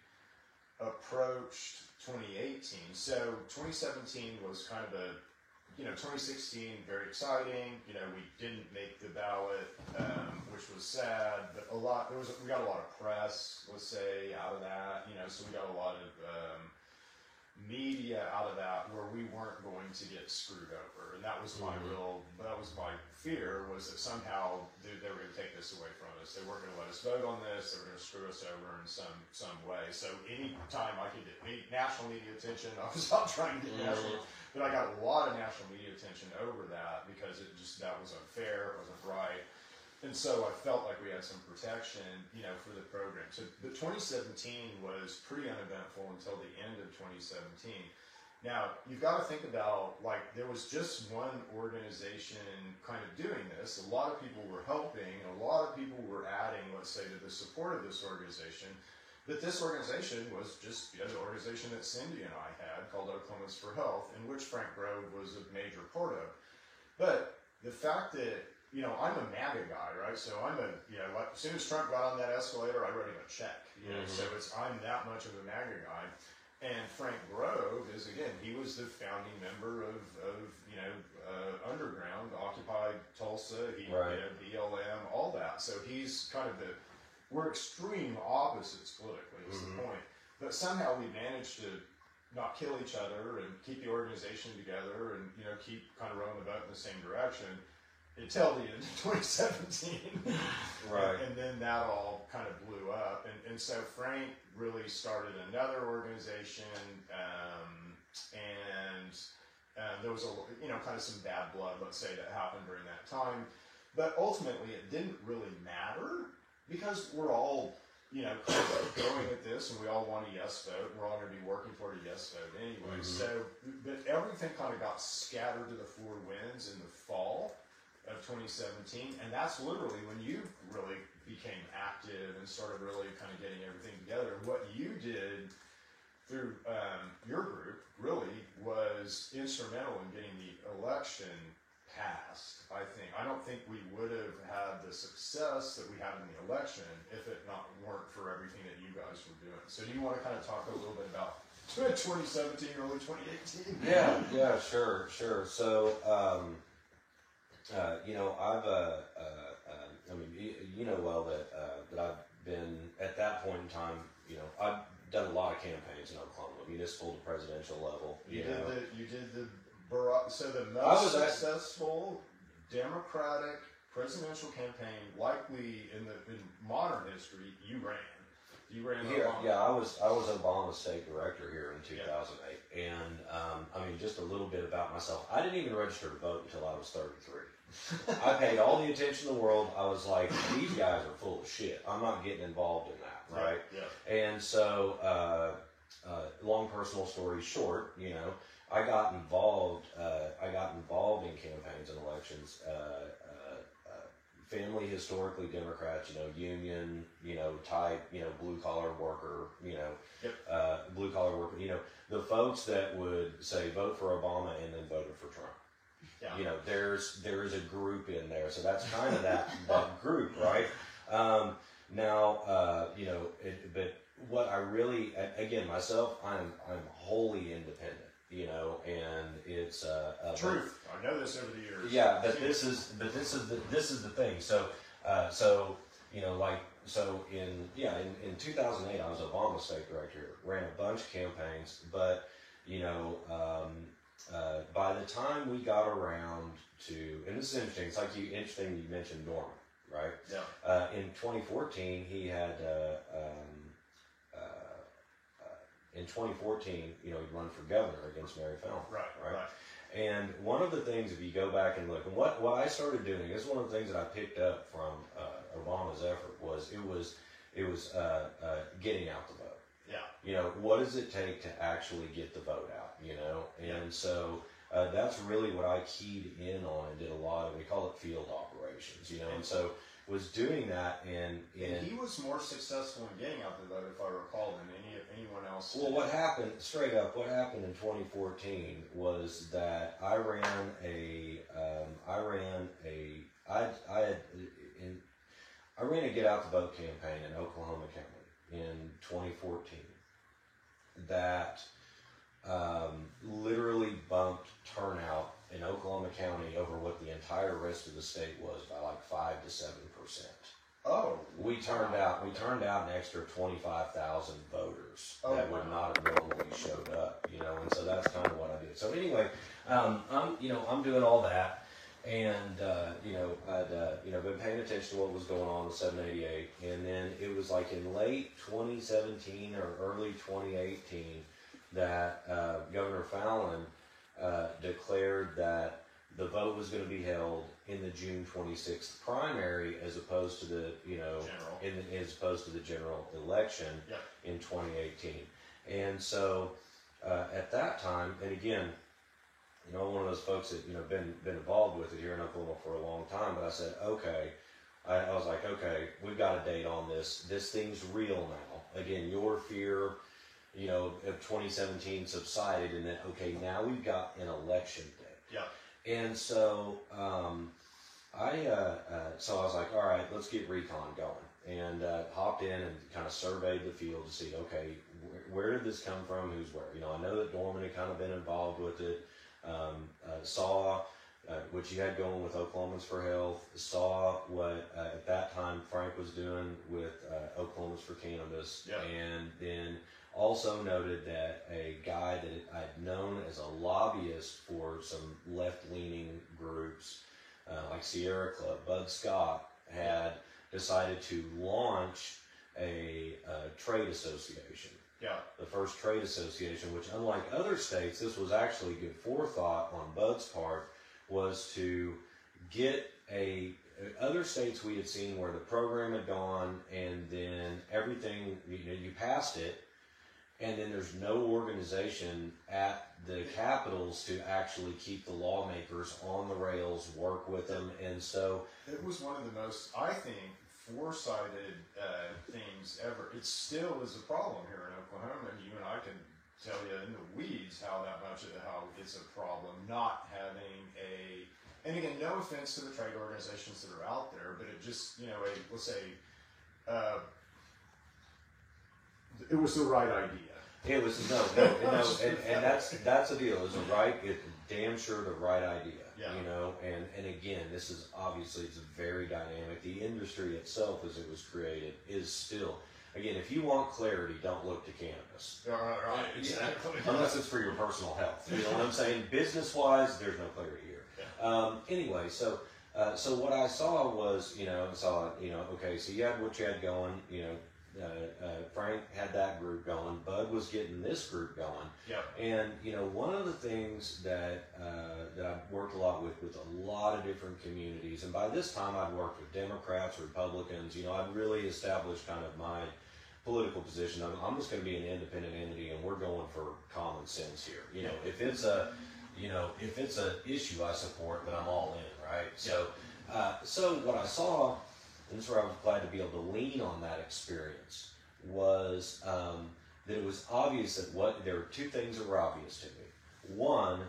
approached 2018. So 2017 was kind of 2016, very exciting. We didn't make the ballot, which was sad, but we got a lot of press, let's say, out of that, so we got a lot of media out of that where we weren't going to get screwed over. And that was my fear, was that somehow they were going to take this away from us. They weren't going to let us vote on this. They were going to screw us over in some way. So any time I could get national media attention, I was out trying to get national. But I got a lot of national media attention over that because that was unfair, it wasn't right. And so I felt like we had some protection, for the program. So the 2017 was pretty uneventful until the end of 2017. Now, you've got to think about, there was just one organization kind of doing this. A lot of people were helping, and a lot of people were adding, let's say, to the support of this organization. But this organization was just the organization that Cindy and I had, called Oklahomans for Health, in which Frank Grove was a major part of. But the fact that, I'm a MAGA guy, right? So I'm as soon as Trump got on that escalator, I wrote him a check. So I'm that much of a MAGA guy. And Frank Grove is, again, he was the founding member of Underground, Occupy Tulsa, BLM, all that. So he's kind of we're extreme opposites politically, is the point. But somehow we managed to not kill each other and keep the organization together and, keep kind of rowing the boat in the same direction until the end of 2017.
Right.
And then that all kind of blew up. And so Frank really started another organization, and there was kind of some bad blood, let's say, that happened during that time. But ultimately, it didn't really matter because we're all, kind of going at this, and we all want a yes vote, and we're all going to be working toward a yes vote anyway. So, but everything kind of got scattered to the four winds in the fall of 2017, and that's literally when you really became active and started really kind of getting everything together. And what you did through your group really was instrumental in getting the election passed, I think. I don't think we would have had the success that we had in the election if it weren't for everything that you guys were doing. So do you want to kind of talk a little bit about 2017, early 2018?
Yeah, sure. So, that I've been, at that point in time, I've done a lot of campaigns in Oklahoma, municipal to presidential level.
You did the most successful Democratic presidential campaign likely in modern history. You ran
here. Obama. Yeah, I was Obama's state director here in 2008, and just a little bit about myself. I didn't even register to vote until I was 33. I paid all the attention in the world. I was like, these guys are full of shit. I'm not getting involved in that, right? Yeah. And so, long personal story short, I got involved in campaigns and elections. Family historically Democrats, union, type, blue collar worker, blue collar worker, the folks that would say vote for Obama and then voted for Trump. Yeah. There's a group in there, so that's kind of that group, right? But what I really, again, myself, I'm wholly independent. And it's
truth. I know this over the years.
Yeah, but this is the thing. So so in 2008, I was Obama state director, ran a bunch of campaigns, but by the time we got around to, and this is interesting, it's like interesting you mentioned Norman, right?
Yeah.
In 2014, he had, in 2014, he run for governor against Mary Fallon.
Right.
And one of the things, if you go back and look, and what I started doing, this is one of the things that I picked up from Obama's effort was getting out the vote.
Yeah.
What does it take to actually get the vote out? And so that's really what I keyed in on and did a lot of. We call it field operations. And so was doing that and
he was more successful in getting out the vote, if I recall, than anyone else.
Well, what happened in 2014 was that I ran a Get Out the Vote campaign in Oklahoma County in 2014 that literally bumped turnout in Oklahoma County over what the entire rest of the state was by like 5 to 7%.
Oh,
we turned out an extra 25,000 voters that would not have normally showed up, and so that's kind of what I did. So anyway, I'm doing all that, and I'd been paying attention to what was going on with 788, and then it was like in late 2017 or early 2018 that Governor Fallon declared that the vote was going to be held in the June 26th primary, as opposed to the as opposed to the general election in 2018. And so at that time, and again, one of those folks that been involved with it here in Oklahoma for a long time. But I said, okay, I was like, okay, we've got a date on this. This thing's real now. Again, your fear, of 2017 subsided, and that now we've got an election date.
Yeah.
And so I was like, all right, let's get recon going, and hopped in and kind of surveyed the field to see, okay, where did this come from? Who's where? I know that Dorman had kind of been involved with it. Saw what you had going with Oklahomans for Health. Saw what at that time Frank was doing with Oklahomans for Cannabis, and then also noted that a guy that I'd known as a lobbyist for some left-leaning groups, like Sierra Club, Bud Scott, had decided to launch a trade association.
Yeah.
The first trade association, which unlike other states, this was actually good forethought on Bud's part, was to get other states we had seen where the program had gone and then everything, you passed it, and then there's no organization at the capitals to actually keep the lawmakers on the rails, work with them, and so...
It was one of the most, I think, foresighted things ever. It still is a problem here in Oklahoma, and you and I can tell you in the weeds how it's a problem not having and again, no offense to the trade organizations that are out there, but it just, let's say, it was the right idea.
It was and that's the deal. It's damn sure the right idea.
Yeah.
And again, this is obviously it's very dynamic. The industry itself, as it was created, is still. Again, if you want clarity, don't look to cannabis.
Right, exactly.
Unless it's for your personal health. You know what I'm saying? Business-wise, there's no clarity here.
Yeah.
Anyway, so what I saw was, okay, so you had what you had going, Frank had that group going. Bud was getting this group going.
Yeah.
And one of the things that I've worked a lot with a lot of different communities, and by this time I'd worked with Democrats, Republicans. I'd really established kind of my political position. I'm just going to be an independent entity, and we're going for common sense here. If it's a issue I support, then I'm all in, right? So what I saw. And this is where I was glad to be able to lean on that experience, was that it was obvious that there were two things that were obvious to me. One,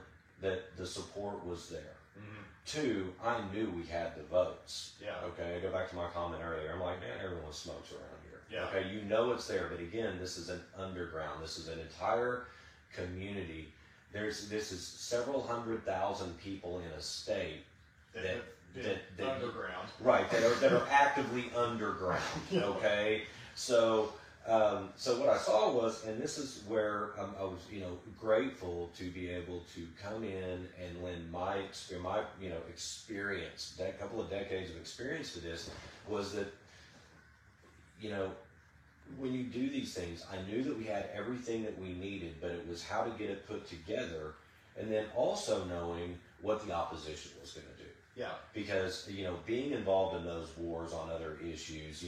that the support was there.
Mm-hmm.
Two, I knew we had the votes.
Yeah.
Okay, I go back to my comment earlier. I'm like, man, everyone smokes around here.
Yeah.
Okay, it's there. But again, this is an underground. This is an entire community. This is several 100,000 people in a state
underground.
Right, that are actively underground. Okay, so what I saw was, and this is where I was, grateful to be able to come in and lend my experience, that couple of decades of experience to this, was that, when you do these things, I knew that we had everything that we needed, but it was how to get it put together, and then also knowing what the opposition was going to do.
Yeah.
Because, being involved in those wars on other issues,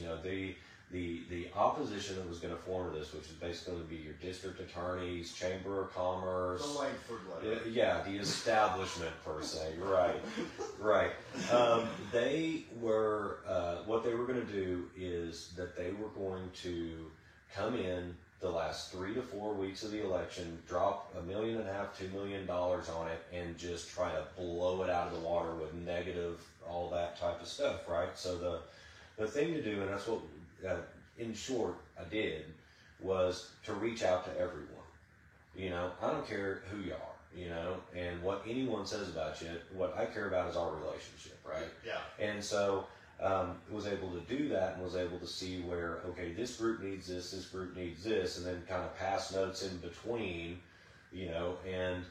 the opposition that was going to form to this, which is basically going to be your district attorneys, chamber of commerce.
The Langford letter.
Yeah, the establishment per se. Right. They were, what they were going to do is that they were going to come in the last 3 to 4 weeks of the election, drop $1.5 million, $2 million on it, and just try to blow it out of the water with negative, all that type of stuff, right? So the thing to do, and that's what, in short, I did, was to reach out to everyone. I don't care who you are, and what anyone says about you. What I care about is our relationship, right?
Yeah.
And so was able to do that, and was able to see where, okay, this group needs this group needs this, and then kind of pass notes in between, and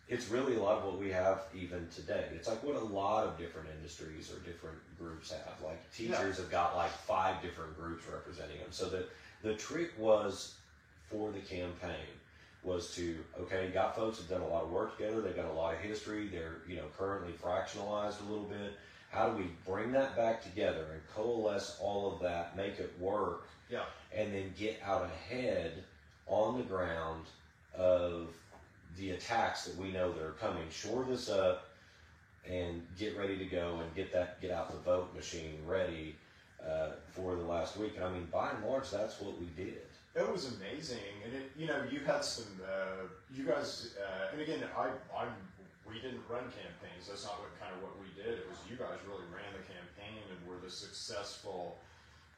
it's really a lot of what we have even today. It's like what a lot of different industries or different groups have. Like teachers have got like 5 different groups representing them. So the trick was for the campaign was to, okay, got folks who've done a lot of work together, they've got a lot of history, they're currently fractionalized a little bit. How do we bring that back together and coalesce all of that, make it work, and then get out ahead on the ground of the attacks that we know that are coming, shore this up, and get ready to go and get out the vote machine ready for the last week. And I mean, by and large, that's what we did.
It was amazing, and you had some, you guys, and again, we didn't run campaigns. That's not what we did. It was you guys really ran the campaign and were the successful.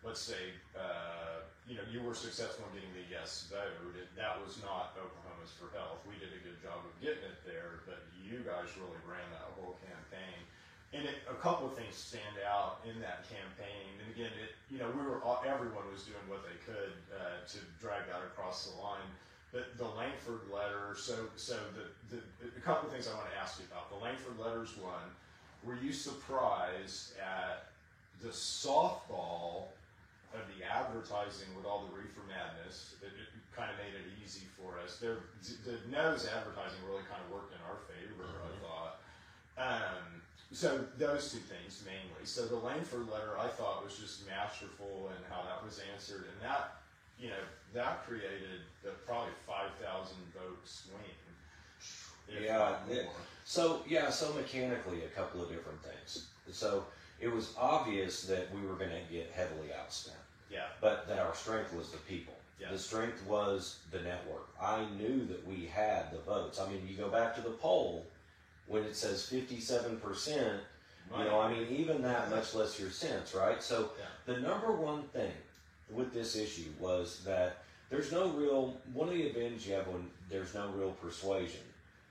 Let's say, you were successful in getting the yes vote. That was not Oklahoma's for Health. We did a good job of getting it there, but you guys really ran that whole campaign. And a couple of things stand out in that campaign. And again, everyone was doing what they could to drag that across the line. But the Langford letter, a couple of things I want to ask you about. The Langford letter's one. Were you surprised at the softball of the advertising with all the Reefer Madness? It kind of made it easy for us. The nose advertising really kind of worked in our favor, I thought. So those two things mainly. So the Langford letter I thought was just masterful in how that was answered, and that created probably 5,000 vote swing. So mechanically, a couple of different things. So it was obvious that we were going to get heavily outspent. Yeah.
But that our strength was the people. Yeah. The strength was the network. I knew that we had the votes. I mean, you go back to the poll when it says 57%. Even that, much less your sense, right? So the number one thing with this issue was that there's no real, one of the advantages you have when there's no real persuasion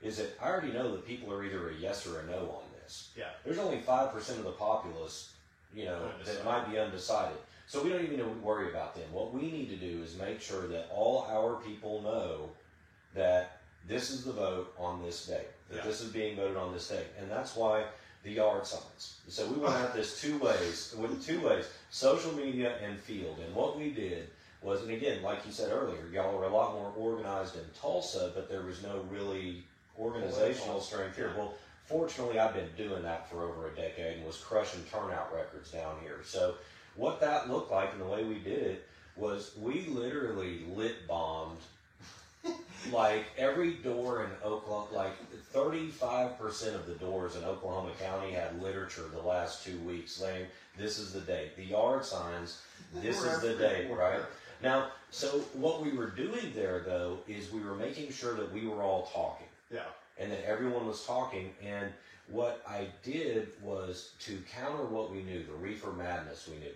is that I already know that people are either a yes or a no on this.
Yeah.
There's only 5% of the populace, that might be undecided. So we don't even worry about them. What we need to do is make sure that all our people know that this is the vote on this day, that this is being voted on this day. And that's why the yard signs. So we went at this two ways, social media and field. And what we did was, and again, like you said earlier, y'all are a lot more organized in Tulsa, but there was no really organizational strength here. Well, fortunately, I've been doing that for over a decade and was crushing turnout records down here. So what that looked like and the way we did it was we literally lit bombed like every door in Oklahoma, like 35% of the doors in Oklahoma County had literature the last 2 weeks saying, this is the date. The yard signs, this is the date, right? Now, so what we were doing there, though, is we were making sure that we were all talking.
Yeah.
And that everyone was talking. And what I did was to counter what we knew, the Reefer Madness we knew.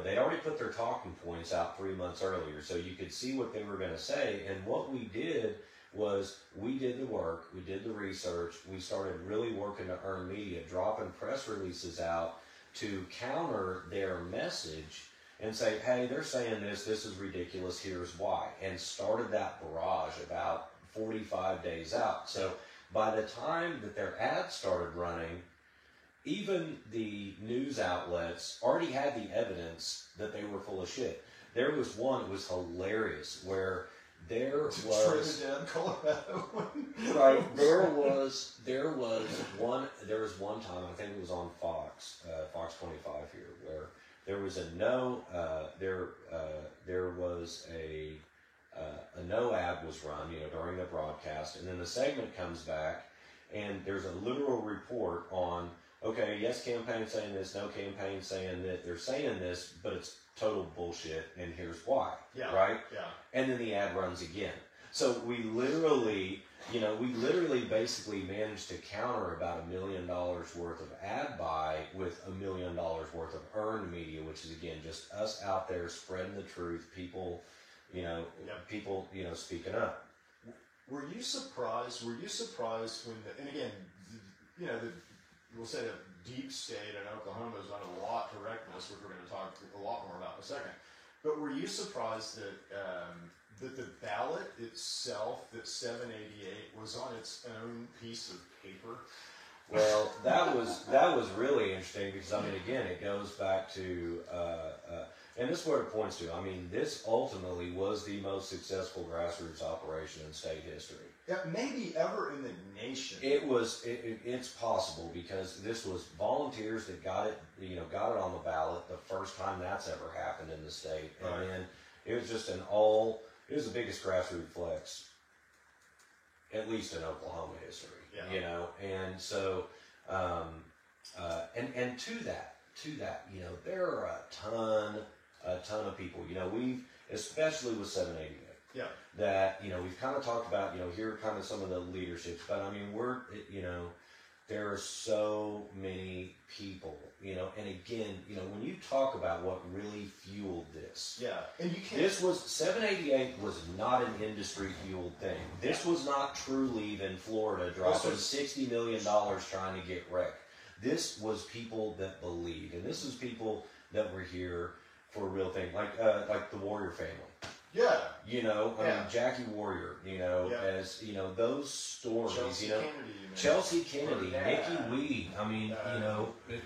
They'd already put their talking points out 3 months earlier, so you could see what they were going to say. And what we did was we did the work, we did the research, we started really working to earn media, dropping press releases out to counter their message and say, hey, they're saying this is ridiculous, here's why. And started that barrage about 45 days out. So by the time that their ads started running, even the news outlets already had the evidence that they were full of shit. There was one, it was hilarious, where there was
Trinidad, Colorado.
right. There was one time, I think it was on Fox 25 here, where there was a no ad was run, during the broadcast, and then the segment comes back, and there's a literal report on, okay, yes, campaign saying this, no campaign saying that. They're saying this, but it's total bullshit, and here's why.
Yeah.
Right?
Yeah.
And then the ad runs again. So we literally basically managed to counter about $1 million worth of ad buy with $1 million worth of earned media, which is again just us out there spreading the truth, people, speaking up.
Were you surprised? Were you surprised when and again, we'll say the deep state in Oklahoma has done a lot to wreck this, which we're going to talk a lot more about in a second. But were you surprised that that the ballot itself, that 788, was on its own piece of paper?
Well, that was really interesting because again, it goes back to and this is where it points to. This ultimately was the most successful grassroots operation in state history.
Yeah, maybe ever in the nation.
It's possible because this was volunteers that got it on the ballot the first time that's ever happened in the state, and then it was just it was the biggest grassroots flex, at least in Oklahoma history.
Yeah.
And so and to that, there are a ton of people. We've, especially with 788.
Yeah.
That, we've kind of talked about, here are kind of some of the leaderships, but there are so many people, and again, when you talk about what really fueled this.
Yeah. And you can't.
788 was not an industry fueled thing. This was not TrueLeave in Florida dropping $60 million trying to get wrecked. This was people that believed, and this is people that were here for a real thing, like the Warrior family.
Yeah.
Jackie Warrior, as, those stories,
Chelsea
Chelsea Kennedy, Nikki Weed,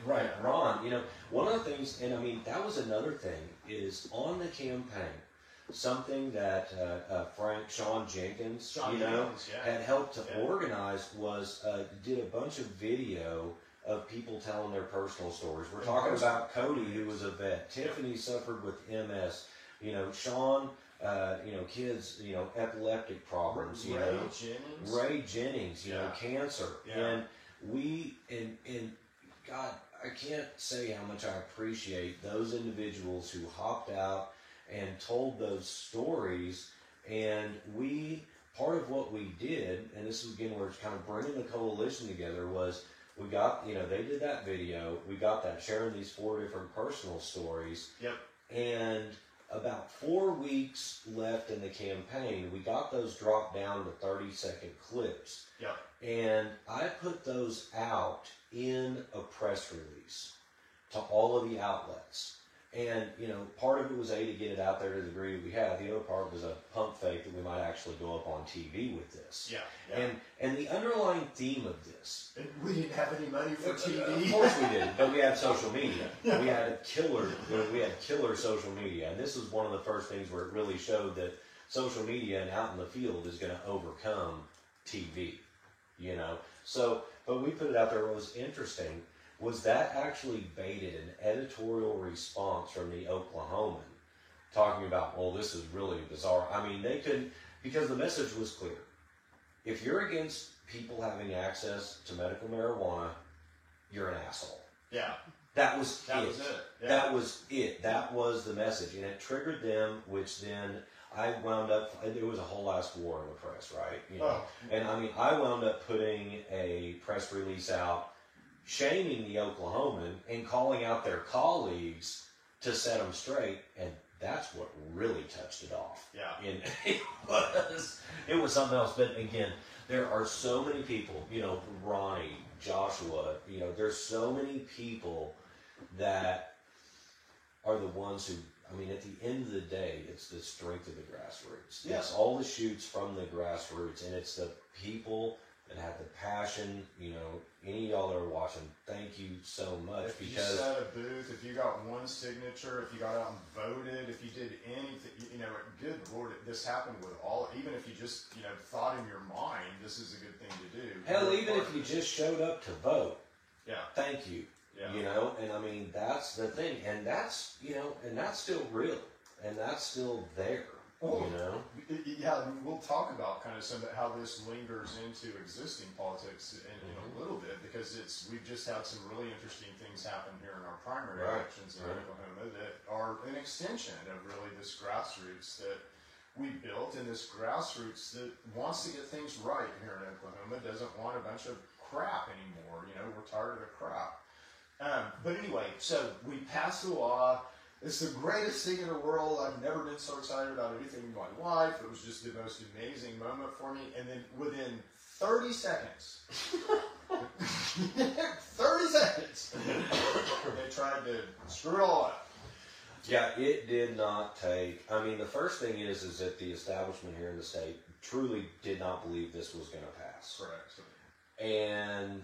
right, Ron, one of the things, and that was another thing, is on the campaign, something that Sean Jenkins, had helped to organize was, did a bunch of video of people telling their personal stories. We're talking about Cody, who was a vet. Tiffany suffered with MS. Sean, kids, epileptic problems. Ray Jennings, cancer.
Yeah.
And God, I can't say how much I appreciate those individuals who hopped out and told those stories. And part of what we did, and this is again where it's kind of bringing the coalition together, was we got, they did that video, we got that, sharing these 4 different personal stories.
Yep.
And about 4 weeks left in the campaign, we got those dropped down to 30-second clips.
Yep.
And I put those out in a press release to all of the outlets. And, part of it was to get it out there to the degree we have. The other part was a pump fake that we might actually go up on TV with this.
Yeah.
And the underlying theme of this.
And we didn't have any money for TV.
Of course we didn't, but we had social media. We had killer social media. And this was one of the first things where it really showed that social media and out in the field is going to overcome TV, So, but we put it out there. What was interesting was that actually baited an editorial response from the Oklahoman talking about, well, this is really bizarre. They couldn't, because the message was clear. If you're against people having access to medical marijuana, you're an asshole.
Yeah.
That was it.
Yeah.
That was it. That was the message. And it triggered them, which then I wound up, it was a whole ass war in the press, right? And I wound up putting a press release out shaming the Oklahoman and calling out their colleagues to set them straight, and that's what really touched it off.
Yeah.
And it it was something else. But again, there are so many people, you know, Ronnie, Joshua, you know, there's so many people that are the ones who, I mean, at the end of the day, it's the strength of the grassroots.
Yeah.
It's all the shoots from the grassroots, and it's the people that have the passion. You know, any of y'all that are watching, thank you so much.
If
because
you set a booth, if you got one signature, if you got out and voted, if you did anything, you know, good Lord, this happened with all, even if you just, you know, thought in your mind, this is a good thing to do.
hell, even if you just showed up to vote,
Yeah.
thank you.
Yeah.
You know, and I mean, that's the thing, and that's, you know, and that's still real, and that's still there,
Oh.
you know?
Yeah, we'll talk about kind of some how this lingers into existing politics in a little bit, because we've just had some really interesting things happen here in our primary
Right.
elections in
Right.
Oklahoma that are an extension of really this grassroots that we built, and this grassroots that wants to get things right here in Oklahoma, doesn't want a bunch of crap anymore. You know, we're tired of the crap. But anyway, so we passed the law. It's the greatest thing in the world. I've never been so excited about anything in my life. It was just the most amazing moment for me. And then within 30 seconds, 30 seconds, they tried to screw it all up.
Yeah, it did not take. I mean, the first thing is that the establishment here in the state truly did not believe this was going to pass.
Correct.
And,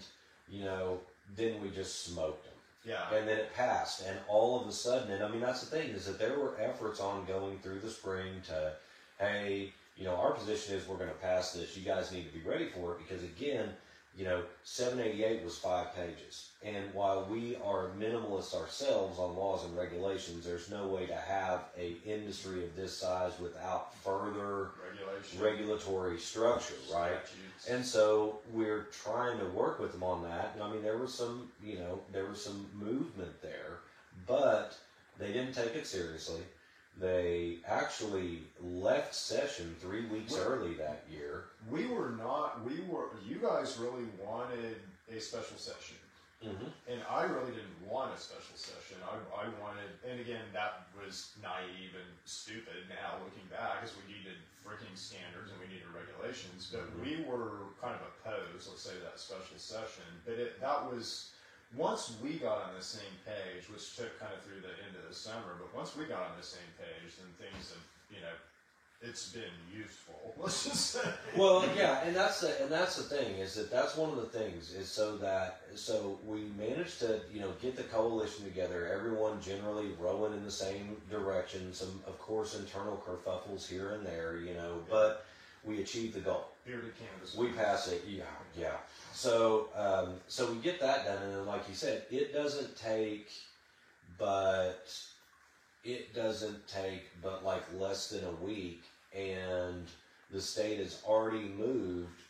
you know, then we just smoked them.
Yeah.
And then it passed. And all of a sudden, and I mean, that's the thing, is that there were efforts ongoing through the spring to, hey, you know, our position is we're going to pass this. You guys need to be ready for it. Because, again, you know, 788 was 5 pages. And while we are minimalists ourselves on laws and regulations, there's no way to have a industry of this size without further regulatory structure, right?
Statutes.
And so we're trying to work with them on that. And I mean, there was some, you know, there was some movement there, but they didn't take it seriously. They actually left session 3 weeks early that year.
You guys really wanted a special session.
Mm-hmm.
And I really didn't want a special session. I wanted, and again, that was naive and stupid now looking back, because we needed freaking standards and we needed regulations. But we were kind of opposed, let's say, to that special session. But that was, once we got on the same page, which took kind of through the end of the summer, but once we got on the same page, then things have, you know, it's been useful. Let's just say.
Well, yeah, and that's the thing, is that's one of the things, is so we managed to, you know, get the coalition together, everyone generally rowing in the same direction, some, of course, internal kerfuffles here and there, you know, but we achieved the goal.
Bearded cannabis.
We pass it, yeah. So we get that done, and then, like you said, it doesn't take but like less than a week, and the state has already moved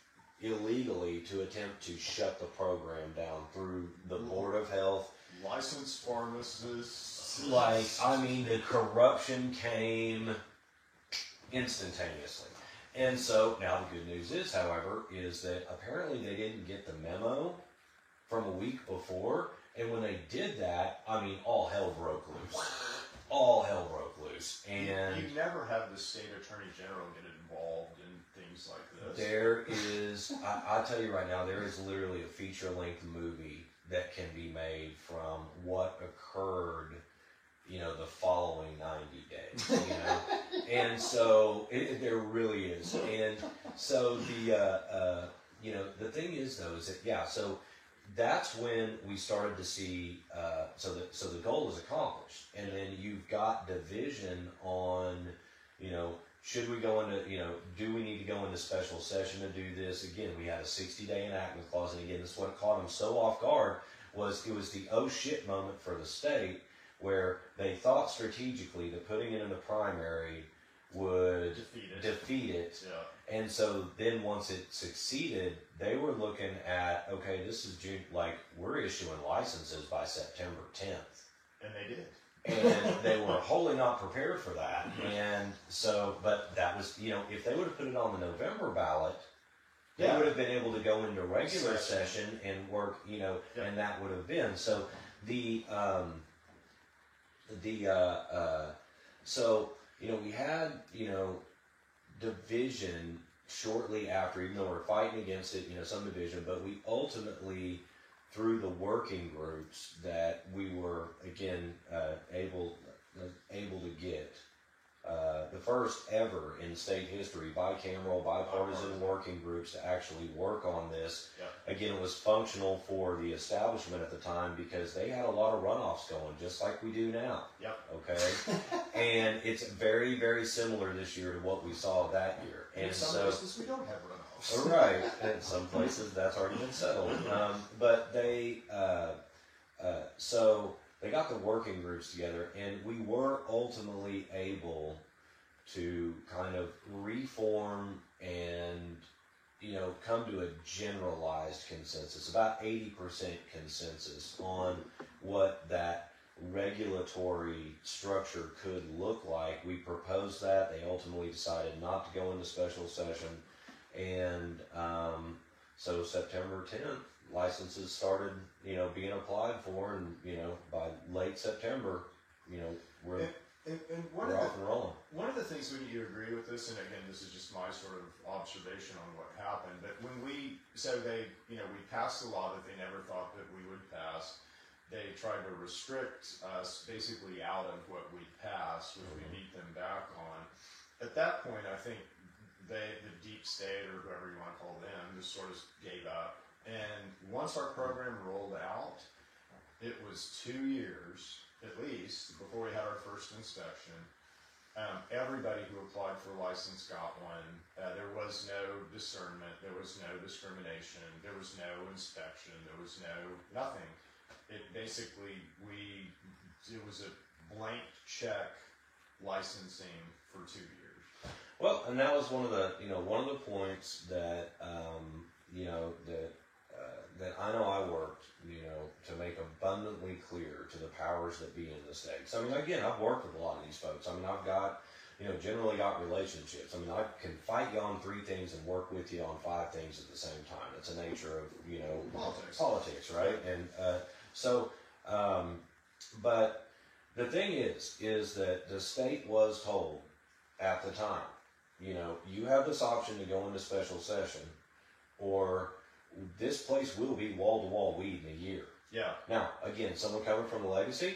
illegally to attempt to shut the program down through the Board of Health.
Licensed pharmacists.
Like, I mean, the corruption came instantaneously. And so, now the good news is, however, is that apparently they didn't get the memo from a week before, and when they did that, I mean, all hell broke loose. All hell broke loose. And
you never have the state attorney general get involved in things like this.
there is, I'll tell you right now, there is literally a feature-length movie that can be made from what occurred, you know, the following 90 days, you know. And so there really is. And so the, you know, the thing is, though, is that, yeah, so that's when we started to see, so the goal is accomplished. And then you've got division on, you know, should we go into, you know, do we need to go into special session to do this? Again, we had a 60-day enactment clause, and again, this is what caught them so off guard, was it was the oh shit moment for the state, where they thought strategically that putting it in the primary would defeat it.
Yeah.
And so then once it succeeded, they were looking at, okay, this is June, like, we're issuing licenses by September 10th.
And they did.
And they were wholly not prepared for that. And so, but that was, you know, if they would have put it on the November ballot, they would have been able to go into regular session and work, you know, and that would have been. So so, you know, we had, you know, division shortly after, even though we're fighting against it, some division, but we ultimately, through the working groups that we were, again, able to get, the first ever in state history bicameral, bipartisan working groups to actually work on this.
Yep.
Again, it was functional for the establishment at the time because they had a lot of runoffs going, just like we do now.
Yep.
Okay? And it's very, very similar this year to what we saw that year.
And in some places we don't have runoffs.
Right. In some places that's already been settled. But they, so they got the working groups together, and we were ultimately able to kind of reform and, come to a generalized consensus, about 80% consensus on what that regulatory structure could look like. We proposed that. They ultimately decided not to go into special session. And so September 10th, licenses started, being applied for, and, by late September, we're off and rolling.
One of the things, when you agree with this, and again, this is just my sort of observation on what happened, but when we passed a law that they never thought that we would pass. They tried to restrict us basically out of what we passed, which we beat them back on. At that point, I think the deep state, or whoever you want to call them, just sort of gave up. And once our program rolled out, it was 2 years, at least, before we had our first inspection. Everybody who applied for a license got one. There was no discernment, there was no discrimination, there was no inspection, there was nothing. It basically, it was a blank check licensing for 2 years.
Well, and that was one of the points that, that I know I worked, to make abundantly clear to the powers that be in the states. I mean, again, I've worked with a lot of these folks. I mean, I've got, generally got relationships. I mean, I can fight you on 3 things and work with you on 5 things at the same time. It's the nature of, politics, right? And, but the thing is that the state was told at the time, you have this option to go into special session, or this place will be wall-to-wall weed in a year.
Yeah.
Now, again, someone coming from the legacy,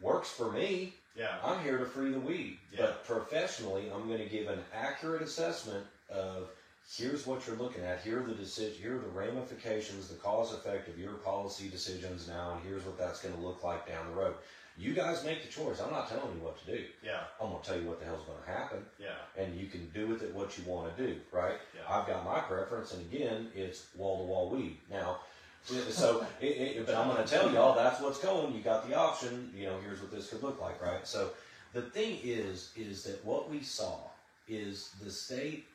works for me.
Yeah.
I'm here to free the weed.
Yeah.
But professionally, I'm going to give an accurate assessment of, here's what you're looking at, here are the ramifications, the cause effect of your policy decisions now, and here's what that's going to look like down the road. You guys make the choice. I'm not telling you what to do.
Yeah.
I'm going to tell you what the hell's going to happen.
Yeah.
And you can do with it what you want to do, right?
Yeah.
I've got my preference, and again, it's wall-to-wall weed. Now, so, but I'm going to tell y'all that's what's going. You got the option. Here's what this could look like, right? So, the thing is that what we saw is the state,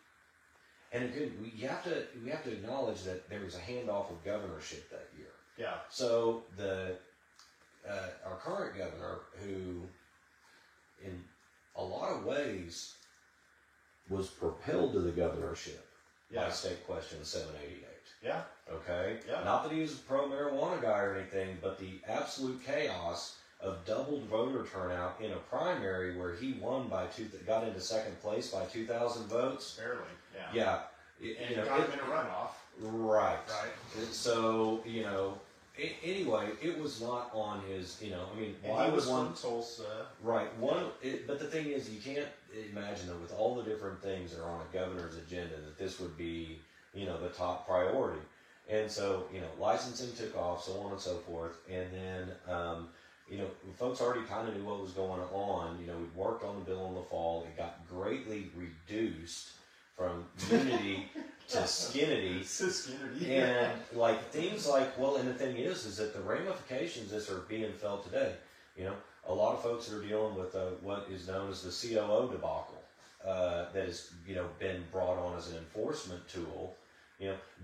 and again, we have to acknowledge that there was a handoff of governorship that year.
Yeah.
So our current governor, who in a lot of ways was propelled to the governorship by State Question 788.
Yeah.
Okay?
Yeah.
Not that he was a pro-marijuana guy or anything, but the absolute chaos of doubled voter turnout in a primary where he won got into second place by 2,000 votes.
Barely, yeah.
Yeah.
And got him in a runoff.
Right.
Right.
So, anyway, it was not on his,
why was one Tulsa?
Right. But the thing is, you can't imagine that with all the different things that are on a governor's agenda, that this would be, the top priority. And so, licensing took off, so on and so forth. And then, folks already kind of knew what was going on. We worked on the bill in the fall. It got greatly reduced from unity to skinity. And things like, and the thing is that the ramifications that are being felt today, a lot of folks that are dealing with what is known as the COO debacle, that has, been brought on as an enforcement tool.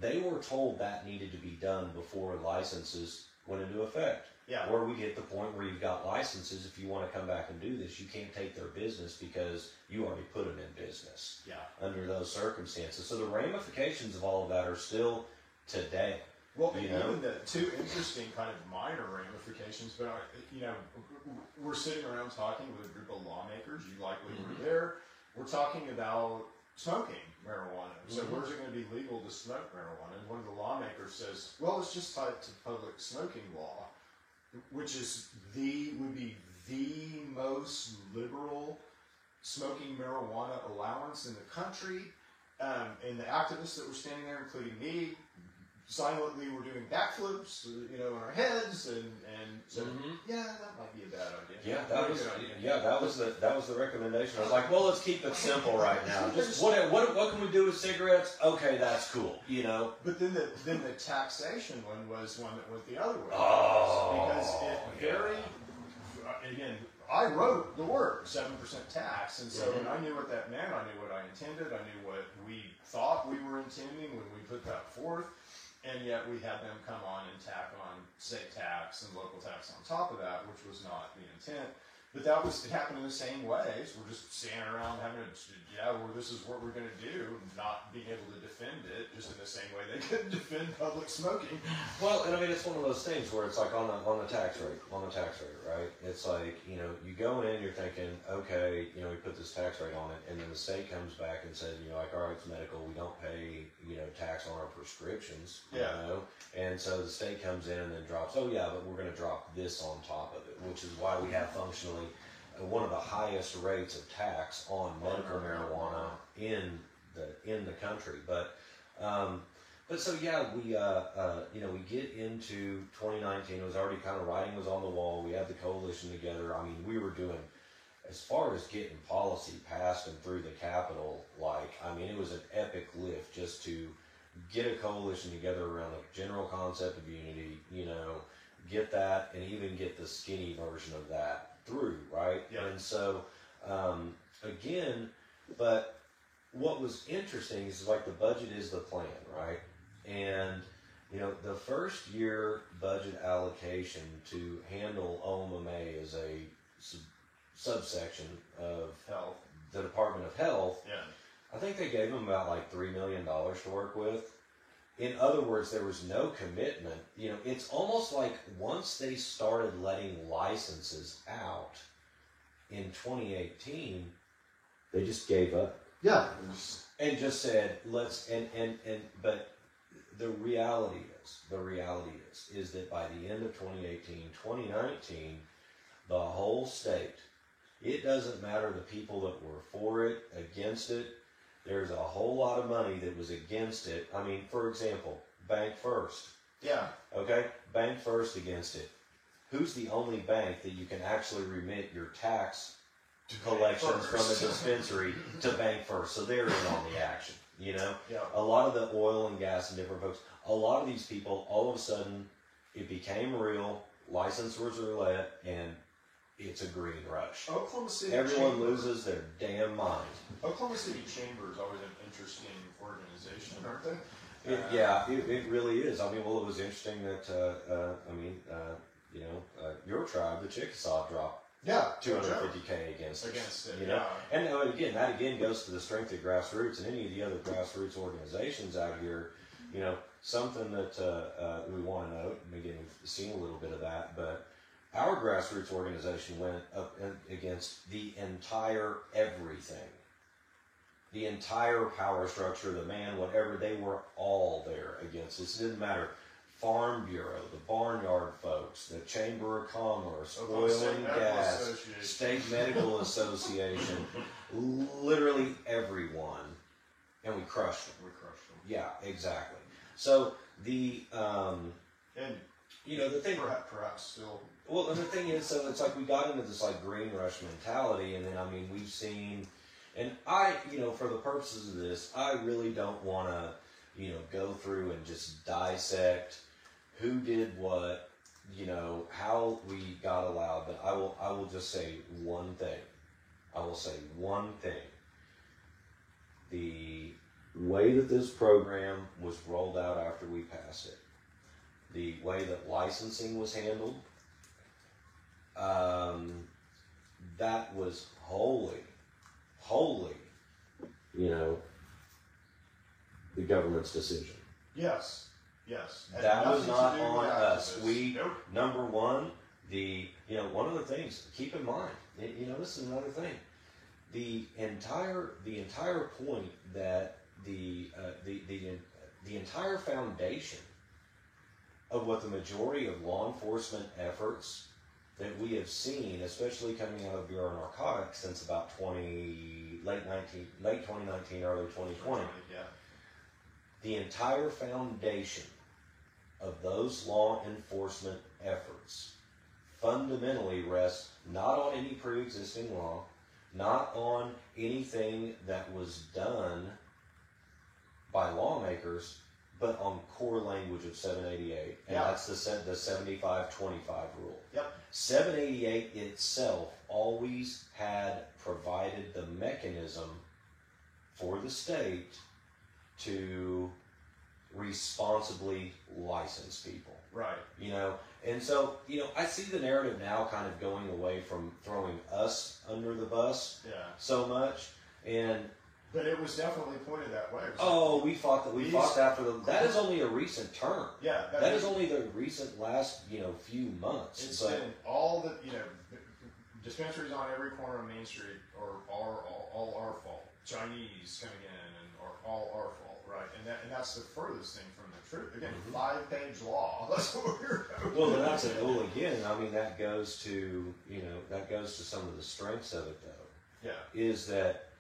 They were told that needed to be done before licenses went into effect.
Yeah.
Or we get the point where you've got licenses. If you want to come back and do this, you can't take their business because you already put them in business.
Yeah.
Under those circumstances. So the ramifications of all of that are still today.
Well, even the 2 interesting kind of minor ramifications, but, we're sitting around talking with a group of lawmakers. You likely were there. We're talking about smoking. marijuana. So where's it going to be legal to smoke marijuana? And one of the lawmakers says, well, it's just tied to public smoking law, which would be the most liberal smoking marijuana allowance in the country. And the activists that were standing there, including me, silently were doing backflips, in our heads, and so yeah, that might be a bad idea.
Yeah, that was the recommendation. I was like, well, let's keep it simple right now. Just what can we do with cigarettes? Okay, that's cool.
But then the taxation one was one that went the other way.
Oh,
because again, I wrote the word 7% tax, and so when I knew what that meant, I knew what I intended, I knew what we thought we were intending when we put that forth. And yet we had them come on and tack on state tax and local tax on top of that, which was not the intent. But it happened in the same way. So we're just standing around this is what we're going to do, not being able to defend it, just in the same way they couldn't defend public smoking.
Well, and I mean, it's one of those things where it's like on the tax rate, right? It's like, you go in, you're thinking, okay, we put this tax rate on it, and then the state comes back and says, all right, it's medical, we don't pay, tax on our prescriptions, and so the state comes in and then drops, but we're going to drop this on top of it, which is why we have functionally one of the highest rates of tax on medical marijuana in the country. But so we get into 2019. It was already kind of writing was on the wall. We had the coalition together. I mean, we were doing, as far as getting policy passed and through the Capitol, it was an epic lift just to get a coalition together around the general concept of unity, get that, and even get the skinny version of that through, right?
Yeah.
And so, but what was interesting is the budget is the plan, right? And, the first year budget allocation to handle OMMA as a subsection of
Health.
The Department of Health,
Yeah.
I think they gave them about $3 million to work with. In other words, there was no commitment. It's almost like once they started letting licenses out in 2018, they just gave up.
Yeah.
And just said, but the reality is that by the end of 2018, 2019, the whole state, it doesn't matter the people that were for it, against it, there's a whole lot of money that was against it. I mean, for example, Bank First.
Yeah.
Okay? Bank First against it. Who's the only bank that you can actually remit your tax collections from a dispensary to Bank First? So they're in on the action,
Yeah.
A lot of the oil and gas and different folks, a lot of these people, all of a sudden, it became real, licensors are let, and it's a green rush.
Oklahoma City
Everyone loses their damn mind.
Oklahoma City Chamber is always an interesting organization, aren't they?
It really is. I mean, well, it was interesting that, your tribe, the Chickasaw, dropped $250K against it. And that again goes to the strength of grassroots, and any of the other grassroots organizations out here. Something that we want to note, and again, we've seen a little bit of that, but our grassroots organization went up against the entire everything. The entire power structure, the man, whatever, they were all there against us. It didn't matter. Farm Bureau, the barnyard folks, the Chamber of Commerce, Oil and Gas, State Medical Association, literally everyone. And we crushed them. Yeah, exactly. So the thing,
perhaps still.
Well, and the thing is, so it's like we got into this green rush mentality, and then we've seen, and for the purposes of this, I really don't want to, go through and just dissect who did what, how we got allowed. But I will just say one thing. The way that this program was rolled out after we passed it, the way that licensing was handled, that was wholly, the government's decision.
Yes.
That was not on us. Number one, one of the things, keep in mind, this is another thing. The entire point that the entire foundation of what the majority of law enforcement efforts that we have seen, especially coming out of Bureau of Narcotics since about late 2019, early 2020.
Yeah.
The entire foundation of those law enforcement efforts fundamentally rests not on any pre-existing law, not on anything that was done by lawmakers, but on core language of 788, and that's the 75-25 rule.
Yep.
788 itself always had provided the mechanism for the state to responsibly license people.
Right.
You know, and so, you know, I see the narrative now kind of going away from throwing us under the bus so much,
but it was definitely pointed that way.
We fought that that is only a recent term.
Yeah.
That is only the recent last, few months.
It's been all the, dispensaries on every corner of Main Street are all our fault. Chinese coming in are all our fault, right? And that's the furthest thing from the truth. Again, 5-page law. That's what we're doing.
Well, and that's it. Well, again, I mean, that goes to, some of the strengths of it, though.
Yeah.
Is that,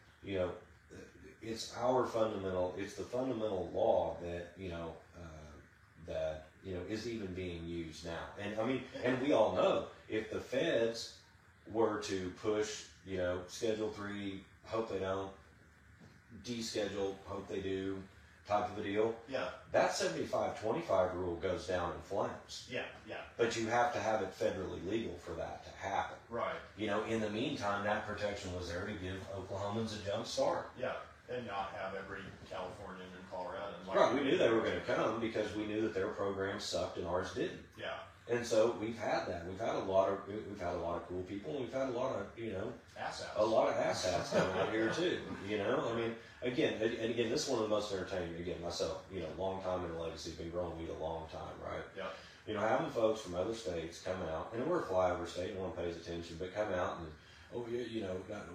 it's the fundamental law that, is even being used now. And I mean, and we all know if the feds were to push, Schedule 3, hope they don't, deschedule, hope they do, type of a deal.
Yeah.
That 75-25 rule goes down in flames.
Yeah.
But you have to have it federally legal for that to happen.
Right.
In the meantime, that protection was there to give Oklahomans a jump start.
Yeah. And not have every Californian and Coloradan.
Right, we knew they were going to come because we knew that their program sucked and ours didn't.
Yeah.
And so we've had that. We've had a lot of cool people, and we've had a lot of asshats coming out here too. I mean, again, this is one of the most entertaining. Again, myself, long time in the legacy, been growing weed a long time, right?
Yeah.
Having folks from other states come out, and we're a flyover state, no one pays attention, but come out and,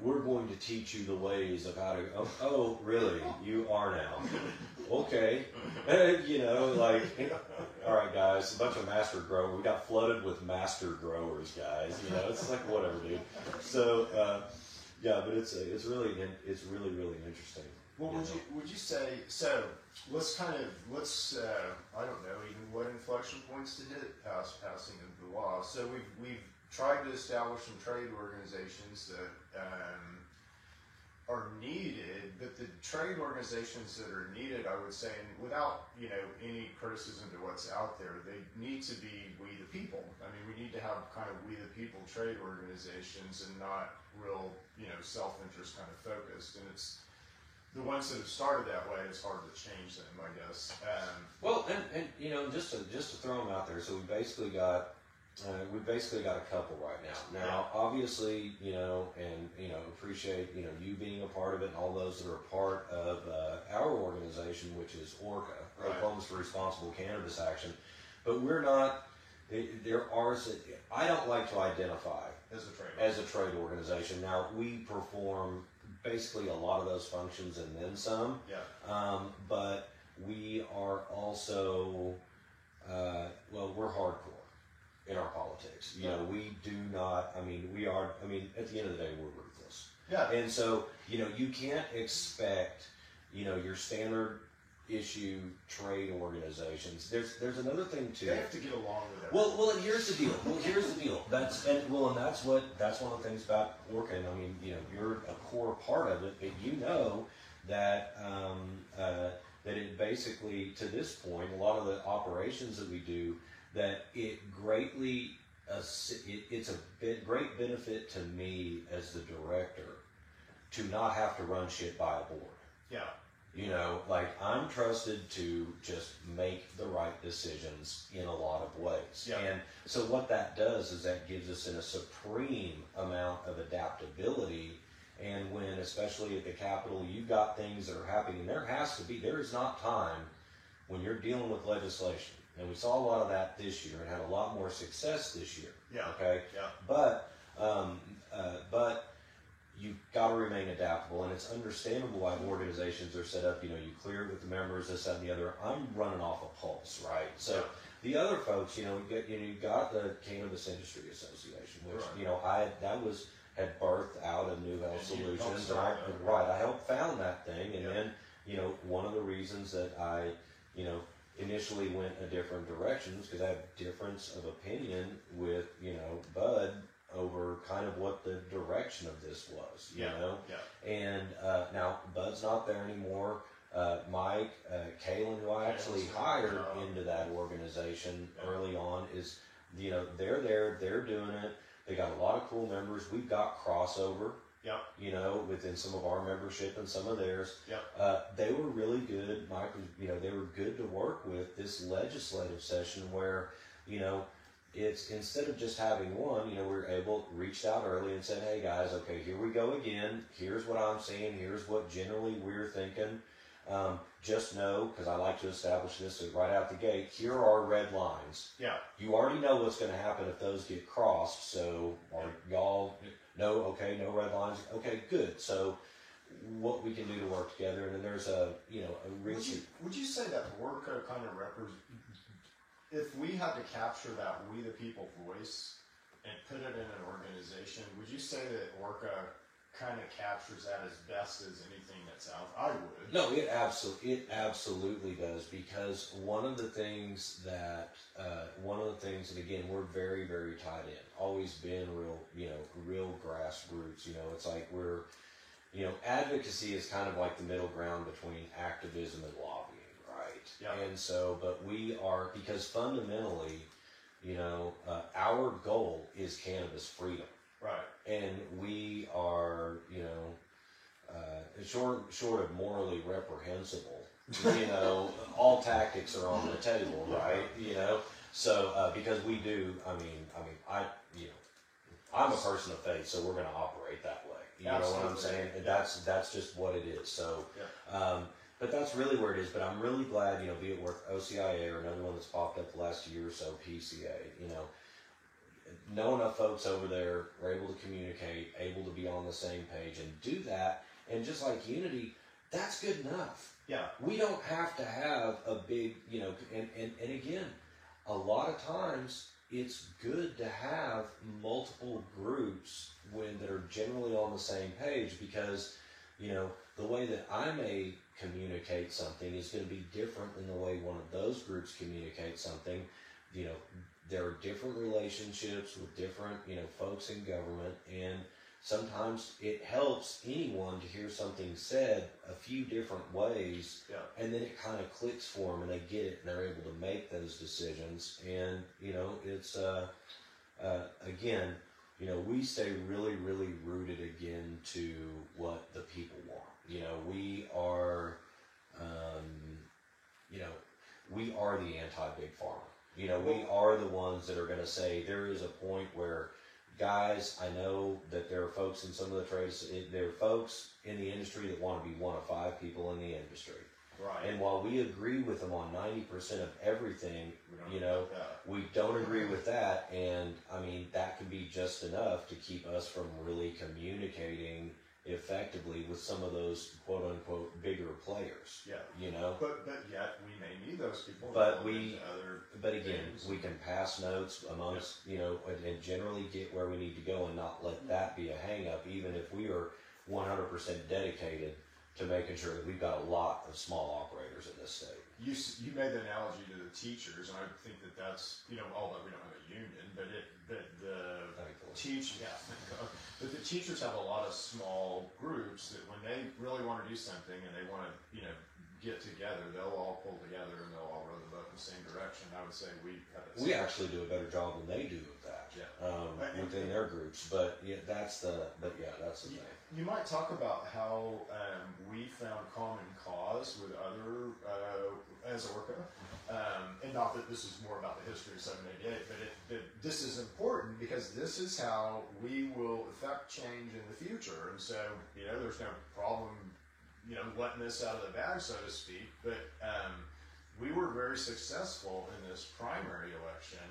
we're going to teach you the ways of how to. Oh, really? You are now? Okay. All right, guys. A bunch of master growers. We got flooded with master growers, guys. It's like whatever, dude. So, but it's really interesting.
Well, would you say so? Let's I don't know even what inflection points to hit passing of the law. So we've tried to establish some trade organizations that are needed, but the trade organizations that are needed, I would say, and without any criticism to what's out there, they need to be we the people. I mean, we need to have kind of we the people trade organizations and not real self-interest kind of focused. And it's the ones that have started that way. It's hard to change them, I guess.
Well, and just to throw them out there, so we basically got a couple right now. Now, obviously, appreciate, you being a part of it and all those that are a part of our organization, which is ORCA, Oklahoma for Responsible Cannabis Action. But we're not, I don't like to identify as a trade organization. Now, we perform basically a lot of those functions and then some.
Yeah.
But we are also, we're hardcore in our politics. We do not, at the end of the day, we're ruthless.
Yeah.
And so, you can't expect, your standard issue trade organizations. There's another thing too.
They have to get along with it.
Well, and here's the deal. That's one of the things about working. I mean, you're a core part of it, but that that it basically, to this point, a lot of the operations that we do, that it greatly, it's a great benefit to me as the director to not have to run shit by a board.
Yeah.
I'm trusted to just make the right decisions in a lot of ways.
Yeah.
And so what that does is that gives us a supreme amount of adaptability. And when, especially at the Capitol, you've got things that are happening, there is not time when you're dealing with legislation. And we saw a lot of that this year and had a lot more success this year.
Yeah.
Okay.
Yeah.
But you've got to remain adaptable, and it's understandable why organizations are set up. You clear it with the members, this, that, and the other. I'm running off a pulse, right? So the other folks, you got the Cannabis Industry Association, which had birthed out of New Health Solutions, and I helped found that thing, and then one of the reasons that I initially went a different direction because I have difference of opinion with Bud over kind of what the direction of this was, you know? Yeah. And now Bud's not there anymore. Mike, Kalen, who I actually hired into that organization early on, is, they're there, they're doing it. They got a lot of cool members. We've got crossover, within some of our membership and some of theirs. They were really good. Mike was, they were good to work with this legislative session where, it's instead of just having one, we're reached out early and said, hey guys, okay, here we go again. Here's what I'm seeing. Here's what generally we're thinking. Just know, because I like to establish this right out the gate, here are red lines. Yeah. You already know what's going to happen if those get crossed. So are y'all okay, no red lines? Okay, good. So what we can do to work together, and then there's a recent.
Would you say that Orca kind of represents, if we had to capture that we the people voice and put it in an organization, would you say that Orca kind of captures that as best as anything that's out? I would.
No, it absolutely does, because one of the things that and again, we're very, very tied in. Always been real grassroots. It's like we're, advocacy is kind of like the middle ground between activism and lobbying, right? Yeah. And so, but we are, because fundamentally, our goal is cannabis freedom. Right. And we are, short of morally reprehensible, all tactics are on the table, right? So, because we do, I'm a person of faith, so we're going to operate that way. You know what I'm saying? And that's just what it is. So, but that's really where it is. But I'm really glad, be it worth OCIA or another one that's popped up the last year or so, PCA, know enough folks over there are able to communicate, able to be on the same page and do that. And just like Unity, that's good enough. Yeah. We don't have to have a big, and again, a lot of times it's good to have multiple groups that are generally on the same page, because, the way that I may communicate something is going to be different than the way one of those groups communicates something. There are different relationships with different, folks in government, and sometimes it helps anyone to hear something said a few different ways, and then it kind of clicks for them, and they get it, and they're able to make those decisions. And, it's, again, we stay really, really rooted again to what the people want. We are, we are the anti-big pharma. We are the ones that are going to say there is a point where, guys, I know that there are folks in some of the trades, there are folks in the industry that want to be one of 5 people in the industry. Right. And while we agree with them on 90% of everything, we don't agree with that. And that can be just enough to keep us from really communicating effectively with some of those quote unquote bigger players. Yeah.
But yet we may need those people.
But again, we can pass notes amongst, and generally get where we need to go and not let that be a hang up, even if we are 100% dedicated to making sure that we've got a lot of small operators in this state.
You made the analogy to the teachers, and I think that's, although we don't have a union, but but the teachers have a lot of small groups that when they really want to do something and they want to, get together, they'll all pull together and they'll all row the boat in the same direction. I would say we
actually do a better job than they do of that within their groups. But that's the thing.
You might talk about how we found common cause with other as Orca, and not that this is more about the history of 788, but this is important because this is how we will affect change in the future. And so there's no problem letting this out of the bag, so to speak. But we were very successful in this primary election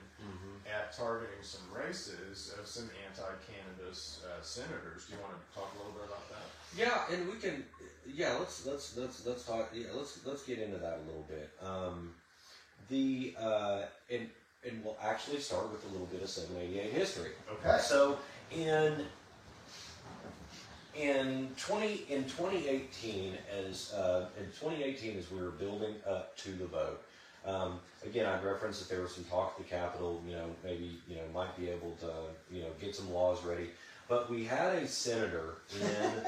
at targeting some races of some anti-cannabis senators. Do you want to talk a little bit about that?
Yeah, and we can. Yeah, let's talk. Yeah, let's get into that a little bit. And we'll actually start with a little bit of 788 history.
Okay.
So in 2018, as we were building up to the vote, again, I'd reference that there was some talk at the Capitol. Maybe might be able to get some laws ready. But we had a senator in.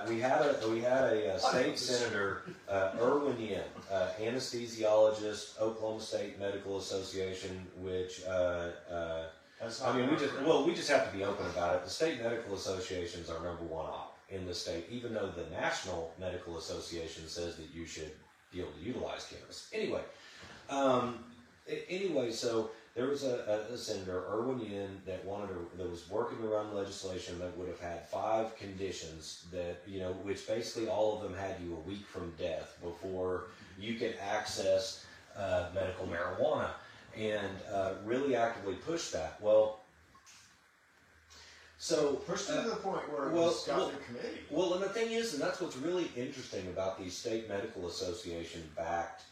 We had a state senator, Irwin Yin, anesthesiologist, Oklahoma State Medical Association, which we just have to be open about it. The state medical association is our number one op in the state, even though the National Medical Association says that you should be able to utilize cannabis. Anyway, so there was a senator, Irwin Yin, that was working to run legislation that would have had 5 conditions that, which basically all of them had you a week from death before you could access medical marijuana, and really actively pushed that. Well, so
pushed it to the point where it got through committee.
Well, and the thing is, and that's what's really interesting about these state medical association-backed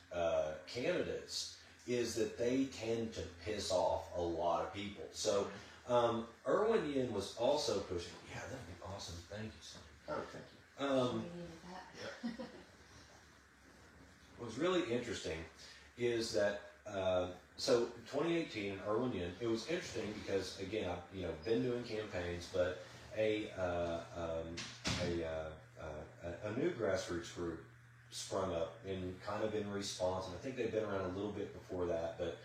candidates, is that they tend to piss off a lot of people. So Irwin Yin was also pushing. Yeah, that'd be awesome. Thank you, son.
Oh, thank you.
We needed that.
What's really interesting is that so 2018, Irwin Yin. It was interesting because again, I've been doing campaigns, but a new grassroots group sprung up in response, and I think they've been around a little bit before that, but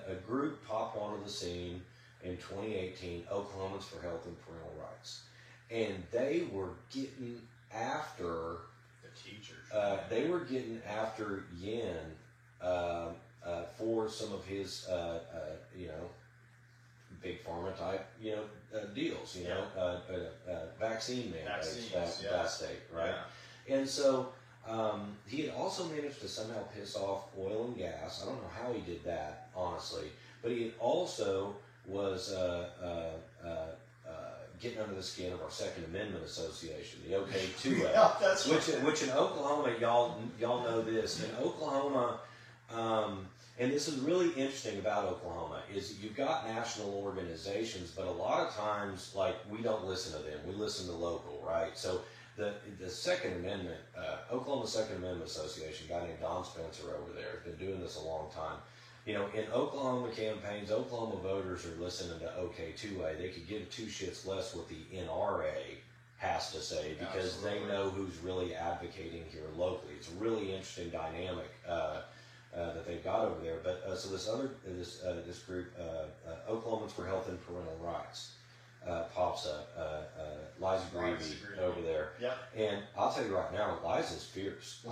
a group popped onto the scene in 2018, Oklahomans for Health and Parental Rights, and they were getting after
the teachers.
They were getting after Yin for some of his big pharma type deals, vaccine mandates that state, right?
Yeah.
And so he had also managed to somehow piss off oil and gas. I don't know how he did that, honestly. But he also was getting under the skin of our Second Amendment Association, the OK2A.
Yeah, that's
which in Oklahoma, y'all know this. In Oklahoma, and this is really interesting about Oklahoma, is you've got national organizations, but a lot of times, we don't listen to them. We listen to local, right? So the Second Amendment, Oklahoma Second Amendment Association, a guy named Don Spencer over there, has been doing this a long time. In Oklahoma campaigns, Oklahoma voters are listening to OK2A. They could give 2 shits less what the NRA has to say because Absolutely. They know who's really advocating here locally. It's a really interesting dynamic that they've got over there. But so this group, Oklahomans for Health and Parental Rights, pops up. Liza Greavy over there.
Yep.
And I'll tell you right now, Liza's fierce.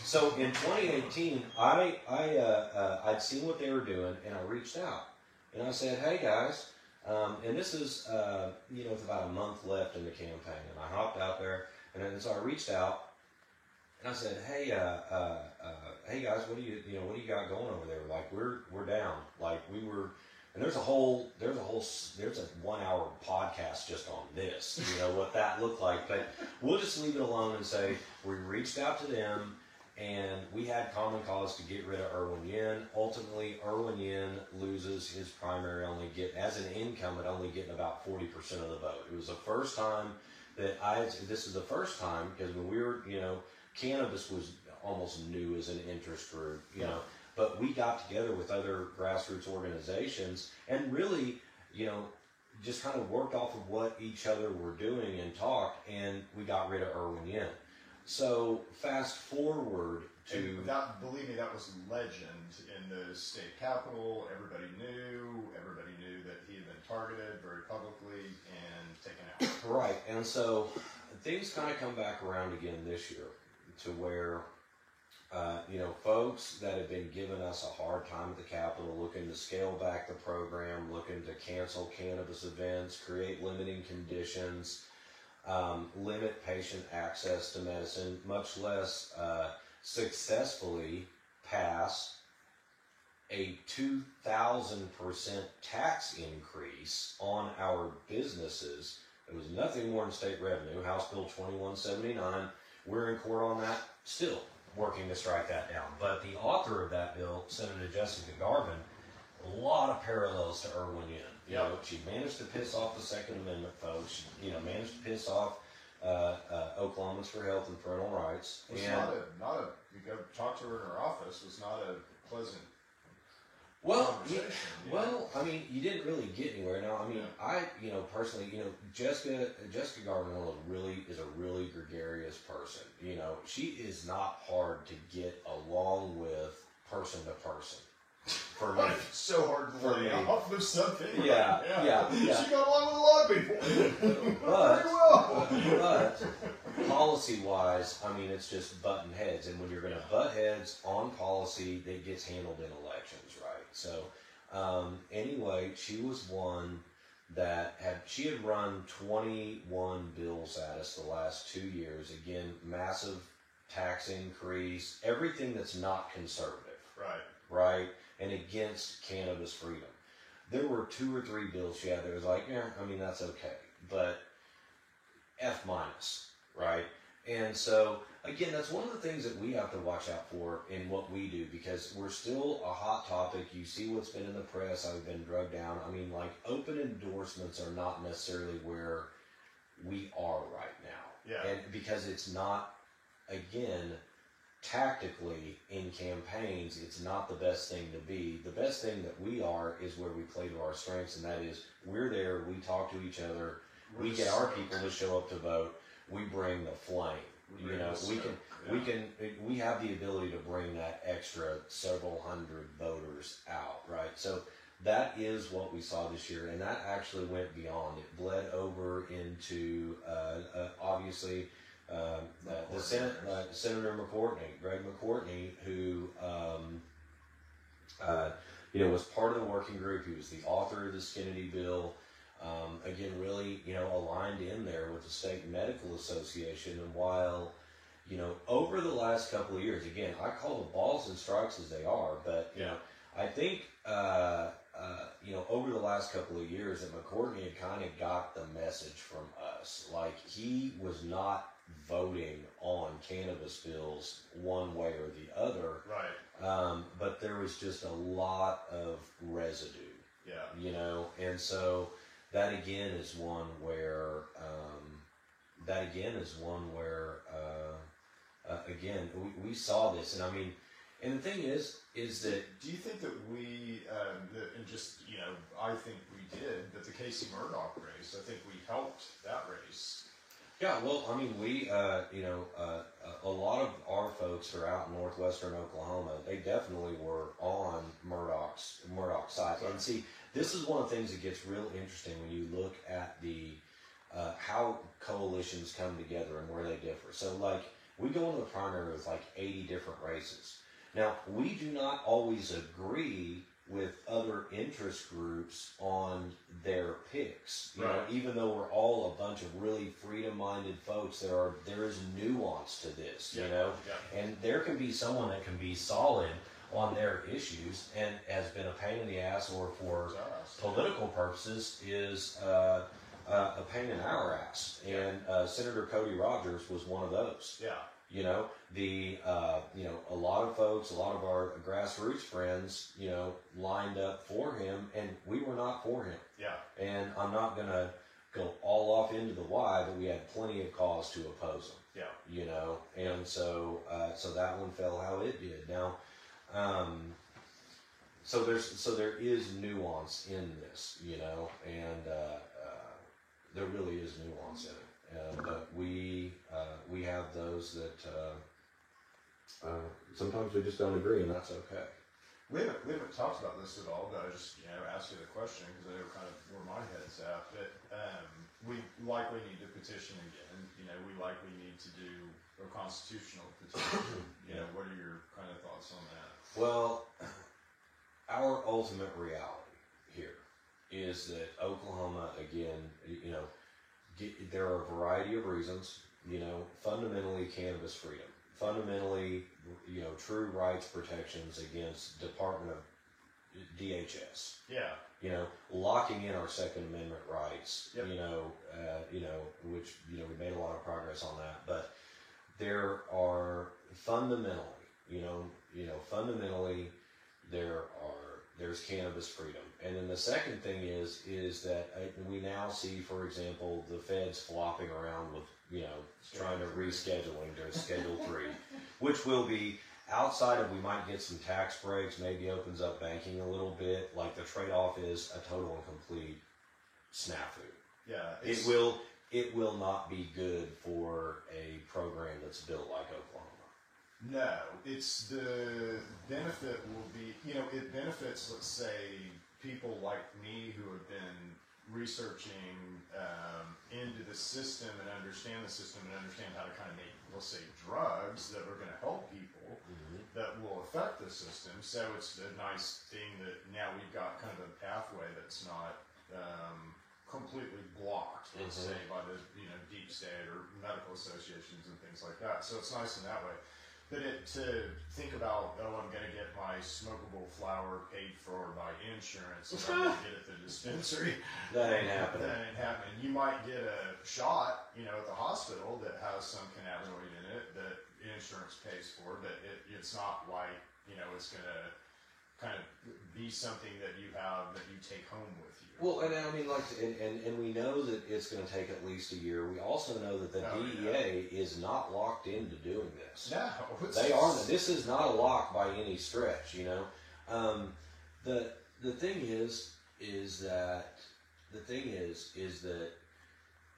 So in 2018, I'd seen what they were doing, and I reached out. And I said, hey guys, and this is, with about a month left in the campaign, and I hopped out there, and so I reached out, and I said, hey guys, what do you got going over there? We're down. And there's a 1-hour podcast just on this, what that looked like. But we'll just leave it alone and say we reached out to them and we had common cause to get rid of Irwin Yin. Ultimately, Irwin Yin loses his primary, as an incumbent, only getting about 40% of the vote. It was the first time this is the first time, because when we were, cannabis was almost new as an interest group, but we got together with other grassroots organizations and really, just kind of worked off of what each other were doing and talked, and we got rid of Irwin Yin. So fast forward to...
And believe me, that was legend in the state capitol. Everybody knew that he had been targeted very publicly and taken out.
Right, and so things kind of come back around again this year to where... folks that have been giving us a hard time at the Capitol, looking to scale back the program, looking to cancel cannabis events, create limiting conditions, limit patient access to medicine, much less successfully pass a 2,000% tax increase on our businesses. It was nothing more than state revenue, House Bill 2179. We're in court on that still, working to strike that down. But the author of that bill, Senator Jessica Garvin, a lot of parallels to Irwin Yin. You know, she managed to piss off the Second Amendment folks. She, you know, managed to piss off Oklahomans for Health and Parental Rights.
It's
and
not a. You go talk to her in her office. Was not a pleasant.
Well, well, I mean, you didn't really get anywhere. Now, I mean, I, you know, personally, you know, Jessica Garvin is a really gregarious person. You know, she is not hard to get along with person to person. For me,
it's so hard to lay off of something.
Yeah.
She got along with a lot of people.
But policy-wise, I mean, it's just button heads, and when you're going to butt heads on policy, that gets handled in elections, right? So, anyway, she was one that had run 21 bills at us the last 2 years. Again, massive tax increase, everything that's not conservative. Right? And against cannabis freedom. There were 2 or 3 bills she had that was like, yeah, I mean, that's okay. But F minus, right? And so, again, that's one of the things that we have to watch out for in what we do, because we're still a hot topic. You see what's been in the press. I've been drugged down. I mean, like, open endorsements are not necessarily where we are right now.
Yeah.
And because it's not, again, tactically in campaigns, it's not the best thing to be. The best thing that we are is where we play to our strengths, and that is we're there, we talk to each other, we get our people to show up to vote, we bring the flame. You know, we have the ability to bring that extra several hundred voters out, right? So that is what we saw this year, and that actually went beyond. It bled over into obviously the Senate, Senator McCourtney, Greg McCourtney, who you know, was part of the working group. He was the author of this Kennedy bill. Again, really, you know, aligned in there with the State Medical Association. And while, you know, over the last couple of years, again, I call the balls and strikes as they are, but you know, I think you know, over the last couple of years that McCourtney had kind of got the message from us. Like, he was not voting on cannabis bills one way or the other.
Right.
But there was just a lot of residue.
Yeah.
You know, and so that again is one where again we saw this, and I mean, and the thing is that,
do you think that we and just, you know, I think we did, but the Casey Murdoch race, I think we helped that race.
Yeah, well, I mean, we, you know, a lot of our folks are out in northwestern Oklahoma. They definitely were on Murdoch's side.
Right.
And see, this is one of the things that gets real interesting when you look at the how coalitions come together and where they differ. So, like, we go into the primary with like 80 different races. Now, we do not always agree with other interest groups on their picks. You know, even though we're all a bunch of really freedom-minded folks, there is nuance to this, you know? Yeah. And there can be someone that can be solid on their issues and has been a pain in the ass, or for political purposes is a pain in our ass. And Senator Cody Rogers was one of those. Yeah. You know, you know, a lot of folks, a lot of our grassroots friends, you know, lined up for him, and we were not for him. Yeah. And I'm not going to go all off into the why, but we had plenty of cause to oppose him. Yeah. You know, and so that one fell how it did. Now, so there is nuance in this, you know, and there really is nuance in it. But we have those that sometimes we just don't agree, and that's okay.
We haven't talked about this at all, but I just, you know, asked you the question because I know kind of where my head's at. But we likely need to petition again. You know, we likely need to do a constitutional petition. You know, what are your kind of thoughts on that?
Well, our ultimate reality here is that Oklahoma, again, you know, there are a variety of reasons. You know, fundamentally cannabis freedom. fundamentally, true rights protections against Department of DHS.
Yeah.
Locking in our Second Amendment rights.
Yep.
Which we made a lot of progress on that, but there are fundamentally, there's cannabis freedom, and then the second thing is that we now see, for example, the feds flopping around with trying to rescheduling to Schedule 3, which will be outside of, we might get some tax breaks, maybe opens up banking a little bit. Like, the trade-off is a total and complete snafu.
Yeah.
It will not be good for a program that's built like Oklahoma.
No, it's the benefit will be, it benefits, let's say, people like me who have been researching into the system and understand the system and understand how to kind of make, let's say, drugs that are going to help people that will affect the system. So it's a nice thing that now we've got kind of a pathway that's not completely blocked, let's say, by the deep state or medical associations and things like that. So it's nice in that way. But to think about, I'm going to get my smokable flower paid for by insurance if I'm going to get it at the dispensary.
That ain't happening.
That ain't happening. You might get a shot, at the hospital that has some cannabinoid in it that insurance pays for, but it's not like, it's going to kind of be something that you have that you take home with you.
Well, and I mean, and we know that it's going to take at least a year. We also know that the DEA is not locked into doing this.
No,
they aren't. This is not a lock by any stretch. The thing is that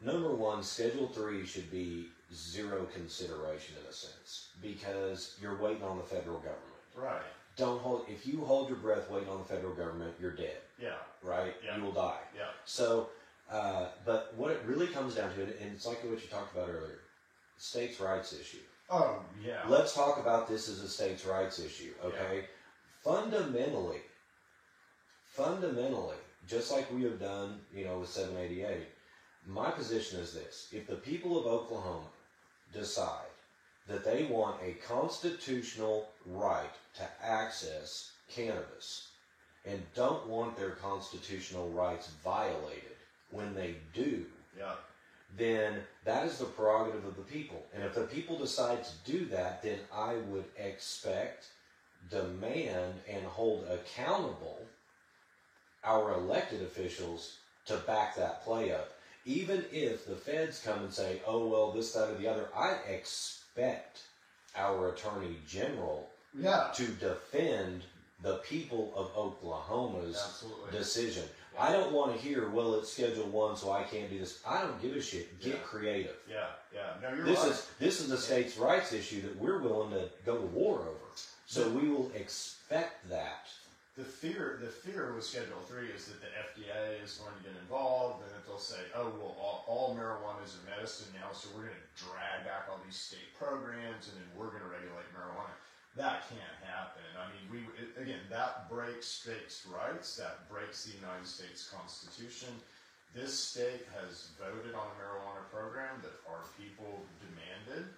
number one, Schedule 3 should be zero consideration in a sense, because you're waiting on the federal government.
Right.
If you hold your breath waiting on the federal government, you're dead.
Yeah.
Right?
Yeah.
You will die.
Yeah.
So, but what it really comes down to, and it's like what you talked about earlier, states' rights issue.
Oh, yeah.
Let's talk about this as a states' rights issue, okay? Yeah. Fundamentally, just like we have done, with 788, my position is this. If the people of Oklahoma decide that they want a constitutional right to access cannabis and don't want their constitutional rights violated when they do, then that is the prerogative of the people. And if the people decide to do that, then I would expect, demand, and hold accountable our elected officials to back that play up. Even if the feds come and say, oh, well, this, that, or the other, I expect our Attorney General to defend the people of Oklahoma's decision. Yeah. I don't want to hear, well, it's Schedule 1, so I can't do this. I don't give a shit. Get creative.
Yeah. No, you're right.
This is a states' rights issue that we're willing to go to war over. So we will expect that.
The fear with Schedule 3 is that the FDA is going to get involved, and that they'll say, oh, well, all marijuana is a medicine now, so we're going to drag back all these state programs, and then we're going to regulate marijuana. That can't happen. I mean, that breaks states' rights. That breaks the United States Constitution. This state has voted on a marijuana program that our people demanded,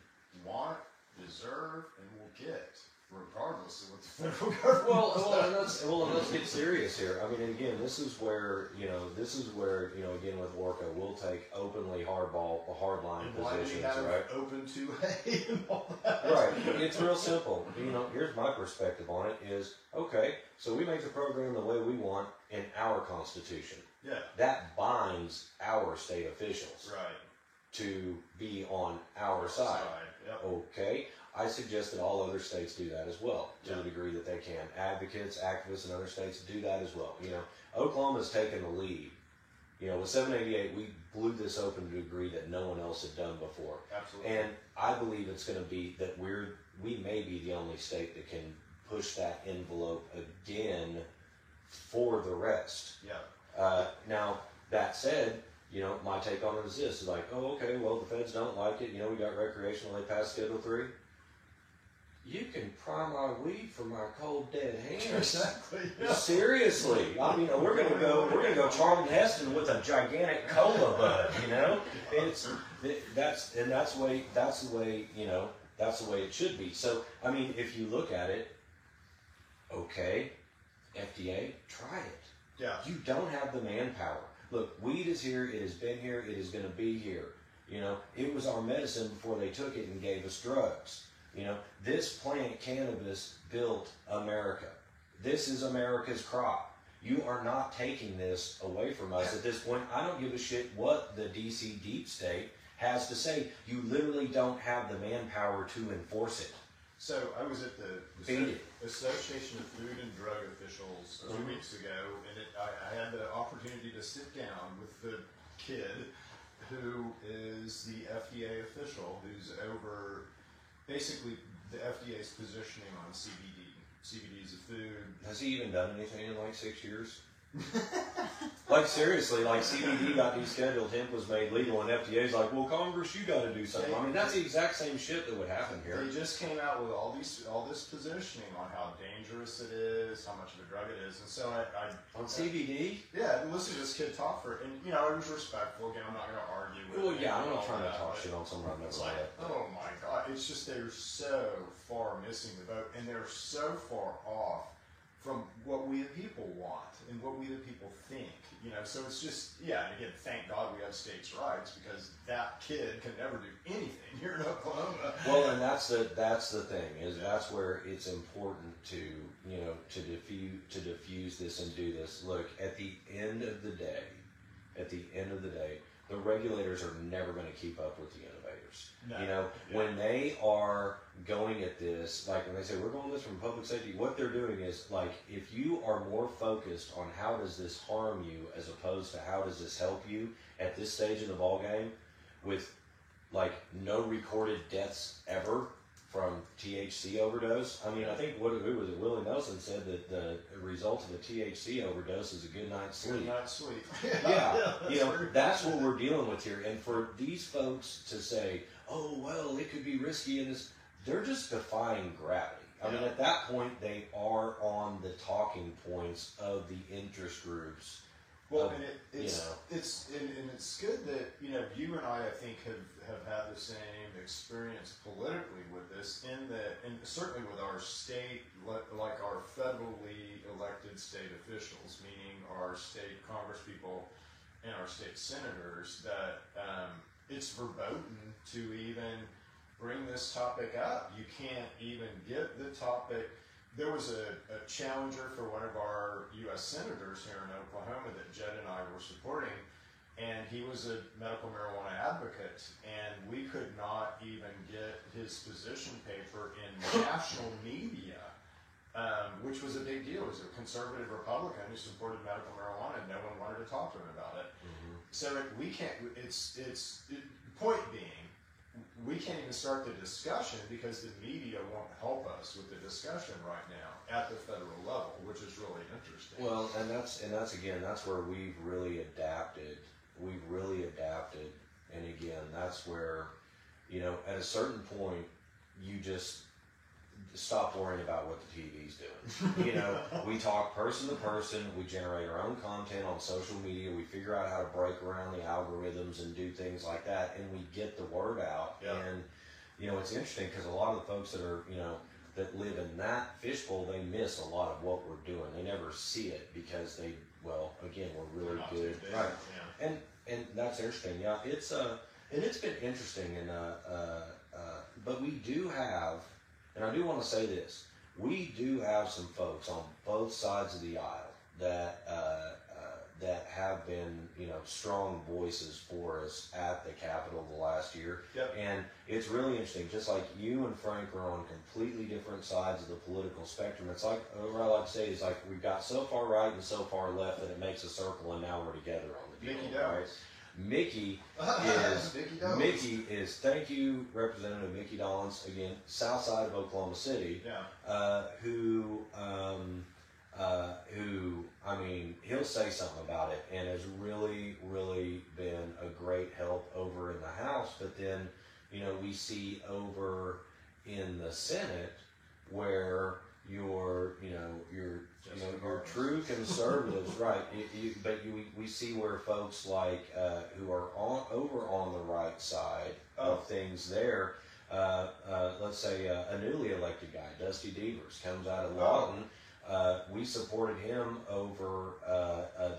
want, deserve, and will get, regardless of what the federal government does.
Well, let's get serious here. I mean, again, this is where, again, with Orca, we'll take openly hardline positions, right?
Open 2A and all that.
Right. It's real simple. Here's my perspective on it is, okay, so we make the program the way we want in our Constitution.
Yeah.
That binds our state officials.
Right.
To be on our side.
Yep.
Okay. I suggest that all other states do that as well, to the degree that they can. Advocates, activists in other states do that as well. Oklahoma's taken the lead. With 788, we blew this open to a degree that no one else had done before.
Absolutely.
And I believe it's going to be that we may be the only state that can push that envelope again for the rest.
Yeah.
Now, that said, my take on it is this. It's like, oh, okay, well, the feds don't like it. We got recreational, they passed Schedule 3. You can pry my weed from my cold dead hands.
Exactly. Yeah.
Seriously. I mean, we're gonna go Charlton Heston with a gigantic cola bud. That's the way that's the way it should be. So, I mean, if you look at it, okay, FDA, try it.
Yeah.
You don't have the manpower. Look, weed is here. It has been here. It is going to be here. You know, it was our medicine before they took it and gave us drugs. You know, this plant, cannabis, built America. This is America's crop. You are not taking this away from us at this point. I don't give a shit what the DC deep state has to say. You literally don't have the manpower to enforce it.
So I was at the Association of Food and Drug Officials 2 weeks ago, and I had the opportunity to sit down with the kid who is the FDA official, who's over basically the FDA's positioning on CBD. CBD is a food.
Has he even done anything in like 6 years? Like seriously, like CBD got descheduled, hemp was made legal, and FDA's like, well, Congress, you got to do something. I mean, that's the exact same shit that would happen here.
They just came out with all this positioning on how dangerous it is, how much of a drug it is, and so I
on CBD.
Yeah, and listen to this kid talk and you know, I was respectful. Again, I'm not going to argue with.
Well, yeah, I'm not
all
trying to
that,
talk shit on someone I've never
It's like,
met.
oh my God, it's just they're so far missing the boat, and they're so far off from what we the people want and what we the people think. You know, so it's just, yeah, and again, thank God we have states' rights, because that kid can never do anything here in Oklahoma.
Well, and that's the thing, is that's where it's important to, you know, to diffuse this and do this. Look, at the end of the day, the regulators are never going to keep up with the innovators.
No.
You know, when they are going at this, like when they say, we're going this from public safety, what they're doing is, like, if you are more focused on how does this harm you as opposed to how does this help you at this stage of the ball game, with like no recorded deaths ever from THC overdose. I mean, I think who was it? Willie Nelson said that the result of a THC overdose is a good night's sleep.
Good night's sleep.
Yeah, you know, that's what we're dealing with here. And for these folks to say, oh, well, it could be risky in this, they're just defying gravity. I mean, at that point, they are on the talking points of the interest groups.
Well, and it's good that, you know, you and I think have had the same experience politically with this, and certainly with our state, like our federally elected state officials, meaning our state congresspeople and our state senators, that it's verboten to even bring this topic up. You can't even get the topic. There was a challenger for one of our U.S. senators here in Oklahoma that Jed and I were supporting, and he was a medical marijuana advocate, and we could not even get his position paper in national media, which was a big deal. He was a conservative Republican who supported medical marijuana, and no one wanted to talk to him about it. Mm-hmm. So we can't. Point being, we can't even start the discussion because the media won't help us with the discussion right now at the federal level, which is really interesting.
Well, and that's where we've really adapted. And again, that's where, you know, at a certain point, you just stop worrying about what the TV's doing. You know, we talk person to person, we generate our own content on social media, we figure out how to break around the algorithms and do things like that, and we get the word out. Yeah. And, you know, it's interesting because a lot of the folks that are, you know, that live in that fishbowl, they miss a lot of what we're doing. They never see it because again, we're really good. Right. Yeah. And that's interesting. Yeah, it's been interesting, and but we do have, and I do want to say this, we do have some folks on both sides of the aisle that that have been, you know, strong voices for us at the Capitol the last year.
Yep.
And it's really interesting. Just like you and Frank are on completely different sides of the political spectrum. It's like, what I like to say is, like, we've got so far right and so far left that it makes a circle, and now we're together on the deal. Mickey Mickey is, thank you, Representative Mickey Dollins, again, south side of Oklahoma City, who, I mean, he'll say something about it and has really, really been a great help over in the House. But then, you know, we see over in the Senate where your true conservatives, right? We see where folks like who are over on the right side of things there. let's say a newly elected guy, Dusty Devers, comes out of Lawton. We supported him over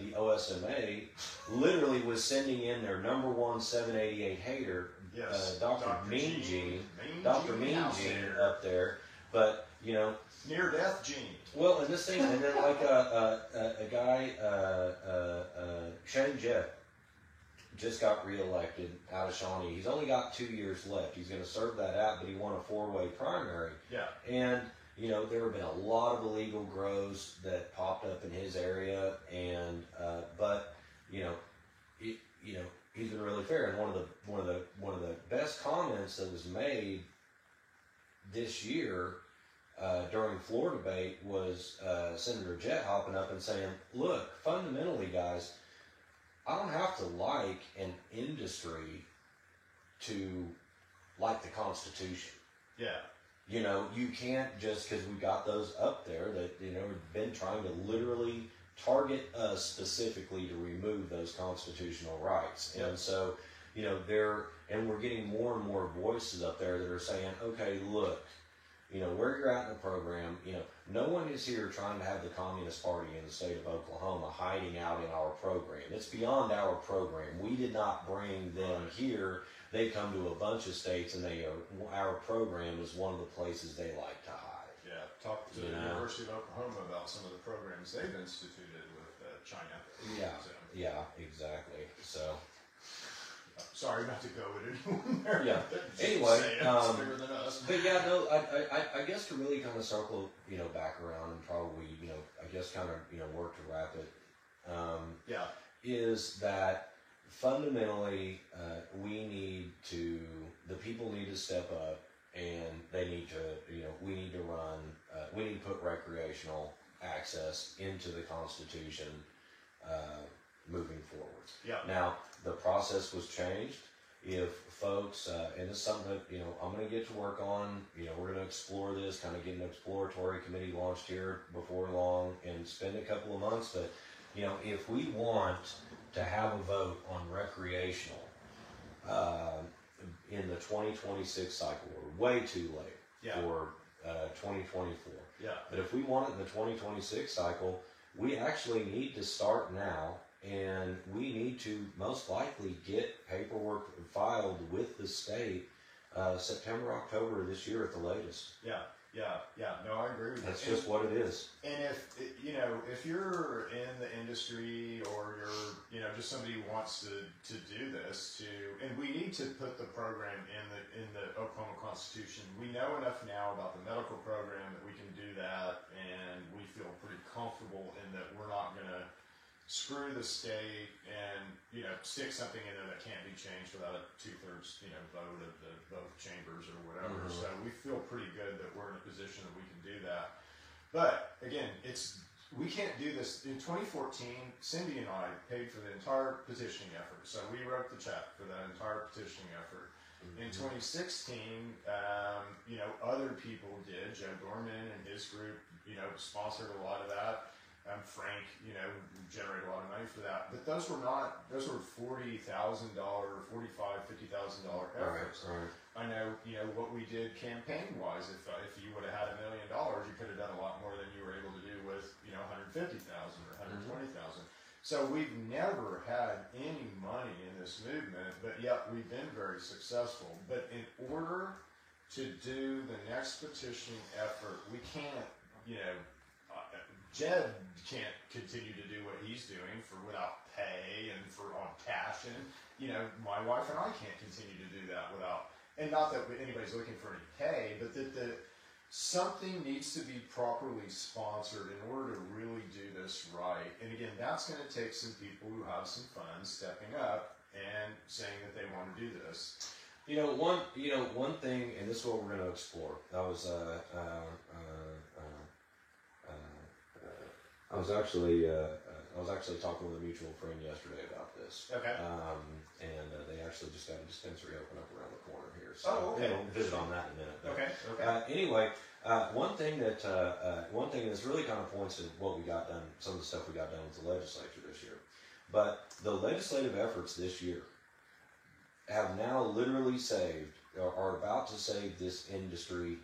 the OSMA. Literally was sending in their number one 788 hater,
Yes.
Dr. Mean Gene, Dr. Mean Gene
Hausner.
up there. But
Near death Gene.
well, and this thing, and then like a guy, Shane Jett, just got reelected out of Shawnee. He's only got 2 years left. He's going to serve that out, but he won a 4-way primary.
Yeah.
And there have been a lot of illegal grows that popped up in his area, and but he's been really fair. And one of the best comments that was made this year during floor debate was Senator Jett hopping up and saying, "Look, fundamentally, guys, I don't have to like an industry to like the Constitution.
Yeah.
You can't just because we got those up there that have been trying to literally target us specifically to remove those constitutional rights."
Yep.
And so, we're getting more and more voices up there that are saying, "Okay, look, where you're at in the program, no one is here trying to have the Communist Party in the state of Oklahoma hiding out in our program. It's beyond our program. We did not bring them here. They come to a bunch of states, and our program is one of the places they like to hide."
Yeah. Talk to the University of Oklahoma about some of the programs they've instituted with China.
Yeah.
So,
Yeah, exactly. So,
sorry not to go with it there.
Yeah.
Just
Anyway,
saying, it's bigger than us.
but yeah, no, I guess to really kind of circle, back around and probably, I guess kind of, work to wrap it,
Yeah.
is that fundamentally, the people need to step up, and they need to, we need to run, we need to put recreational access into the Constitution, moving forward.
Yeah.
Now, the process was changed. If folks, and it's something that, I'm going to get to work on, we're going to explore this, kind of get an exploratory committee launched here before long and spend a couple of months. But, if we want to have a vote on recreational in the 2026 cycle, we're way too late for 2024.
Yeah.
But if we want it in the 2026 cycle, we actually need to start now, and we need to most likely get paperwork filed with the state September, October of this year at the latest.
Yeah. No, I agree with you.
That's just what it is.
And if you're in the industry or you're just somebody who wants to do this, and we need to put the program in the Oklahoma Constitution. We know enough now about the medical program that we can do that, and we feel pretty comfortable in that we're not going to screw the state and stick something in there that can't be changed without a 2/3 vote of both chambers or whatever.
Mm-hmm.
So we feel pretty good that we're in a position that we can do that. But again, we can't do this. In 2014, Cindy and I paid for the entire petitioning effort. So we wrote the check for that entire petitioning effort. In 2016, other people did. Joe Dorman and his group, sponsored a lot of that. Frank, generated a lot of money for that. But those were $40,000, $45,000, $50,000 efforts.
Right.
I know, what we did campaign-wise. If you would have had $1 million, you could have done a lot more than you were able to do with, $150,000 or $120,000. So we've never had any money in this movement, but yet we've been very successful. But in order to do the next petitioning effort, we can't, Jed can't continue to do what he's doing without pay and on cash, and my wife and I can't continue to do that without. And not that anybody's looking for any pay, but that something needs to be properly sponsored in order to really do this right. And again, that's going to take some people who have some funds stepping up and saying that they want to do this.
One thing, and this is what we're going to explore. I was actually talking with a mutual friend yesterday about this.
Okay.
And they actually just got a dispensary open up around the corner here. So
okay.
We'll visit on that in a minute. But,
Okay.
Anyway, one thing that's really kind of points to what we got done, some of the stuff we got done with the legislature this year. But the legislative efforts this year have now literally saved are about to save this industry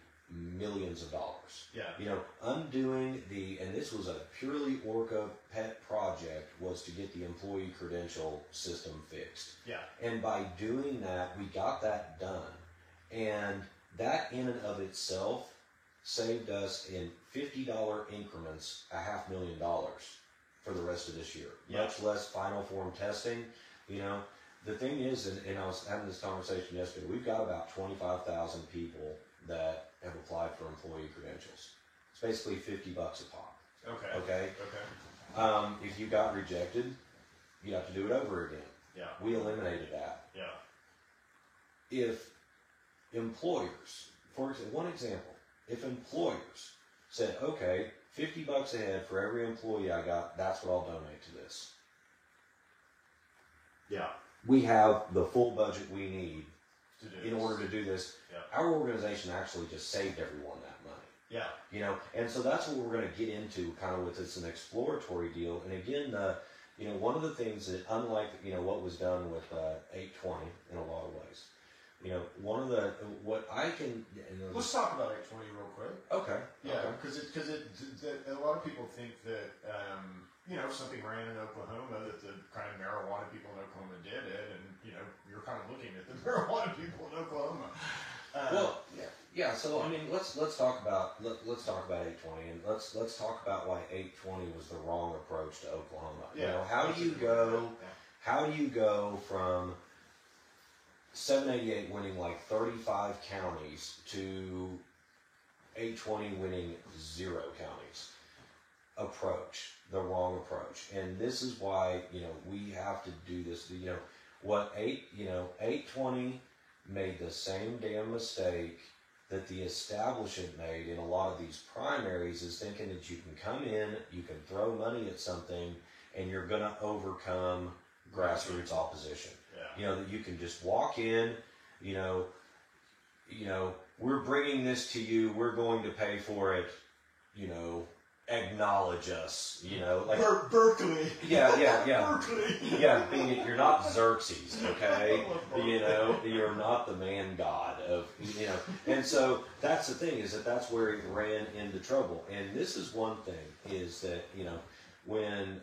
millions of dollars.
Yeah.
You know, undoing and this was a purely Orca pet project, was to get the employee credential system fixed.
Yeah.
And by doing that, we got that done. And that in and of itself saved us in $50 increments $500,000 for the rest of this year.
Yeah.
Much less final form testing. You know, the thing is, and I was having this conversation yesterday, we've got about 25,000 people that have applied for employee credentials. It's basically $50 a pop.
Okay.
Okay.
Okay.
If you got rejected, you have to do it over again.
Yeah.
We eliminated that.
Yeah.
If employers, for one example, if employers said, okay, $50 a head for every employee I got, that's what I'll donate to this.
Yeah.
We have the full budget we need
To do
in
this.
order to do this.
Yeah.
Our organization actually just saved everyone that money.
Yeah.
You know, and so that's what we're going to get into kind of with this, an exploratory deal. And again, you know, one of the things that, unlike, you know, what was done with 820 in a lot of ways, you know, what I can,
Let's talk about 820 real quick.
okay.
Yeah,
Okay.
because a lot of people think that you know, something ran in Oklahoma, that the kind of marijuana people in Oklahoma did it, and you know, you're kind of looking at the marijuana people in Oklahoma.
Well, yeah. So I mean, let's talk about 820, and let's talk about why 820 was the wrong approach to Oklahoma.
Yeah.
You know, how do you go from 788 winning like 35 counties to 820 winning 0 counties? Approach, the wrong approach. And this is why, you know, we have to do this. You know, 820 made the same damn mistake that the establishment made in a lot of these primaries, is thinking that you can come in, you can throw money at something, and you're going to overcome grassroots opposition.
Yeah.
You know, that you can just walk in, you know, we're bringing this to you, we're going to pay for it, you know, acknowledge us, you know, like
Berkeley.
Yeah.
Berkeley.
Yeah, you're not Xerxes, okay? You know, you're not the man god of, you know. And so that's the thing, is that's where he ran into trouble. And this is one thing, is that, you know, when,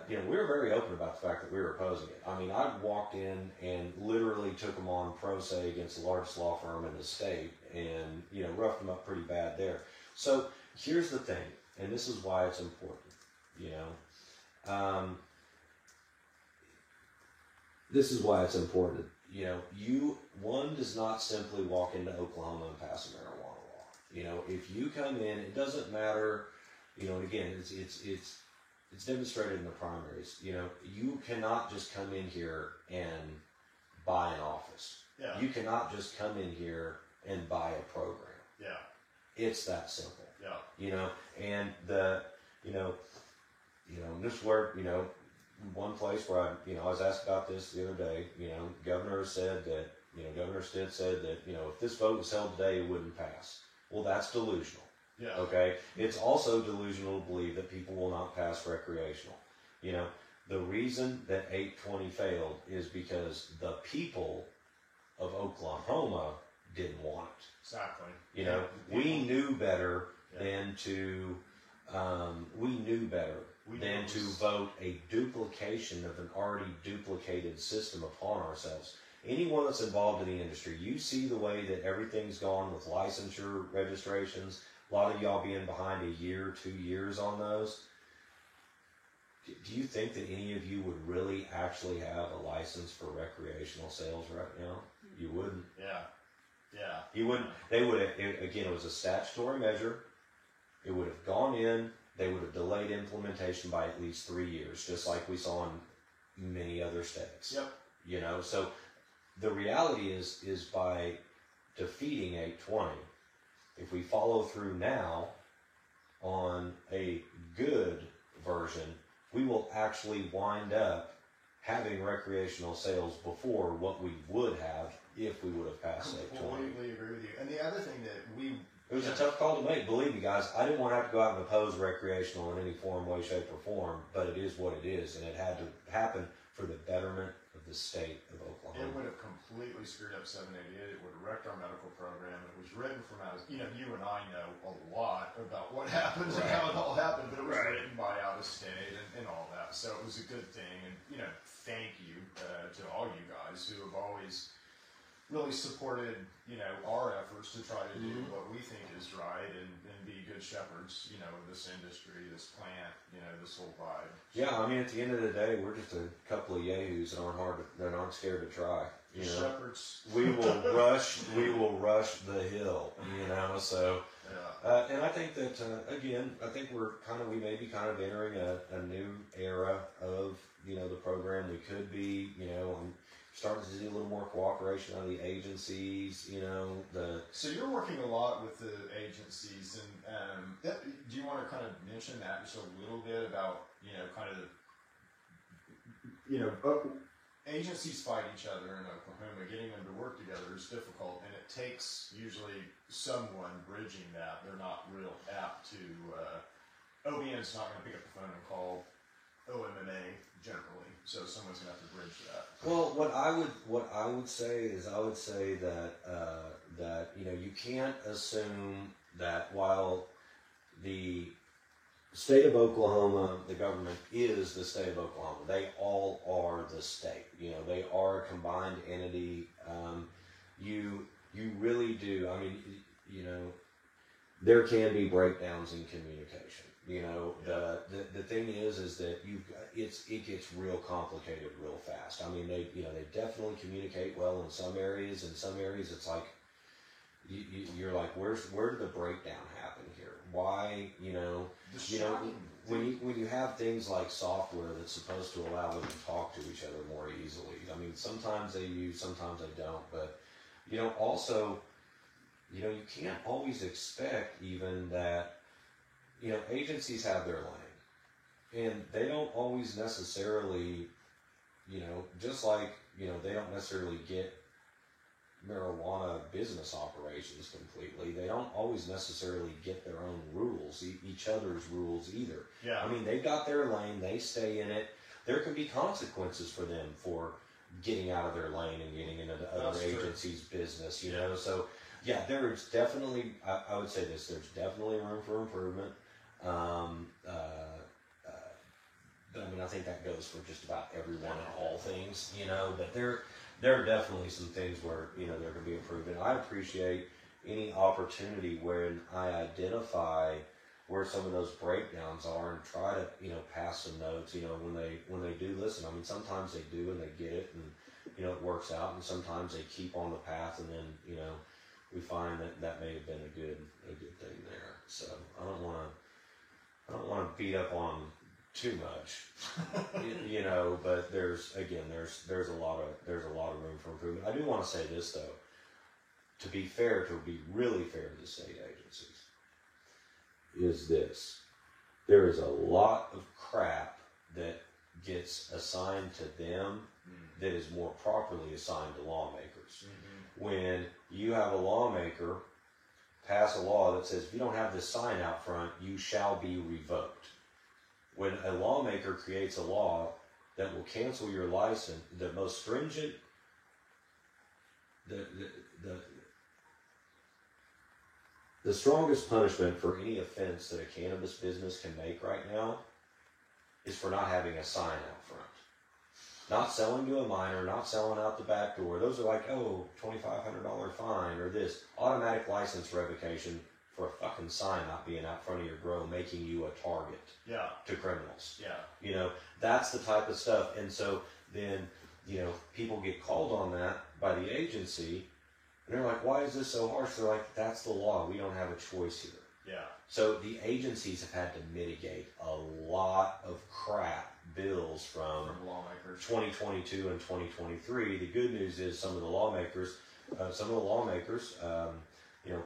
you know, we were very open about the fact that we were opposing it. I mean, I walked in and literally took them on pro se against the largest law firm in the state, and, you know, roughed them up pretty bad there. So here's the thing, and this is why it's important, you know. This is why it's important. You know, one does not simply walk into Oklahoma and pass a marijuana law. You know, if you come in, it doesn't matter, you know, and again, it's demonstrated in the primaries. You know, you cannot just come in here and buy an office.
Yeah.
You cannot just come in here and buy a program.
Yeah.
It's that simple.
Yeah.
You know, and this is where, you know, one place where I was asked about this the other day. You know, Governor Stitt said that, you know, if this vote was held today, it wouldn't pass. Well, that's delusional.
Yeah.
Okay. It's also delusional to believe that people will not pass recreational. You know, the reason that 820 failed is because the people of Oklahoma didn't want it.
Exactly.
You know, we knew better than to vote a duplication of an already duplicated system upon ourselves. Anyone that's involved in the industry, you see the way that everything's gone with licensure registrations. A lot of y'all being behind a year, 2 years on those. Do you think that any of you would really actually have a license for recreational sales right now? You wouldn't.
Yeah. Yeah.
You wouldn't. They would have, again, it was a statutory measure. It would have gone in. They would have delayed implementation by at least 3 years, just like we saw in many other states.
Yep.
You know, so the reality is by defeating 820, if we follow through now on a good version, we will actually wind up having recreational sales before what we would have if we would have passed 820.
Completely agree with you. And the other thing that
It was a tough call to make. Believe me, guys, I didn't want to have to go out and oppose recreational in any form, way, shape, or form, but it is what it is, and it had to happen for the betterment of the state of
It
Oklahoma.
would have completely screwed up 788. It would have wrecked our medical program. It was written from out of, you and I know a lot about what happened and how it all happened, but it was written by out of state and all that. So it was a good thing. And, thank you to all you guys who have always really supported, our efforts to try to do what we think is right and be good shepherds, of this industry, this plant, this whole vibe.
Yeah, I mean, at the end of the day, we're just a couple of yahoos that aren't scared to try.
Shepherds.
We will rush the hill, so.
Yeah.
And I think that, again, we may be kind of entering a new era of, the program. We could be, I'm starting to see a little more cooperation on the agencies,
So you're working a lot with the agencies, and do you want to kind of mention that just a little bit about, agencies fight each other in Oklahoma. Getting them to work together is difficult, and it takes usually someone bridging that. They're not real apt to. OBN's not going to pick up the phone and call OMMA generally, so someone's going to have to bridge that.
Well, what I would say that you can't assume that while the state of Oklahoma, the government is the state of Oklahoma. They all are the state. They are a combined entity. You really do. I mean, there can be breakdowns in communication. The thing is that it gets real complicated real fast. I mean, they definitely communicate well in some areas. In some areas, it's like you're like, where did the breakdown happen here? Why, when you have things like software that's supposed to allow them to talk to each other more easily. I mean, sometimes they use, sometimes they don't. But also, you can't always expect even that. Agencies have their lane, and they don't always necessarily, just like, they don't necessarily get marijuana business operations completely. They don't always necessarily get their own rules, each other's rules either.
Yeah.
I mean, they've got their lane, they stay in it. There can be consequences for them for getting out of their lane and getting into the other agencies' business, So, yeah, there's definitely, I would say this, there's definitely room for improvement. But I mean, I think that goes for just about everyone and all things, but there are definitely some things where, there can be improvement. I appreciate any opportunity when I identify where some of those breakdowns are and try to, pass some notes, when they do listen. I mean, sometimes they do and they get it and, it works out, and sometimes they keep on the path, and then, we find that may have been a good thing there. So I don't want to beat up on too much, but there's a lot of room for improvement. I do want to say this though, to be really fair to the state agencies, is this: there is a lot of crap that gets assigned to them that is more properly assigned to lawmakers. When you have a lawmaker pass a law that says if you don't have this sign out front, you shall be revoked. When a lawmaker creates a law that will cancel your license, the most stringent, the strongest punishment for any offense that a cannabis business can make right now is for not having a sign out front. Not selling to a minor, not selling out the back door. Those are like, $2,500 fine, or this automatic license revocation for a fucking sign not being out front of your grow, making you a target to criminals.
Yeah.
That's the type of stuff. And so then, people get called on that by the agency, and they're like, why is this so harsh? They're like, that's the law. We don't have a choice here.
Yeah.
So the agencies have had to mitigate a lot of crap bills from
lawmakers.
2022 and 2023. The good news is some of the lawmakers,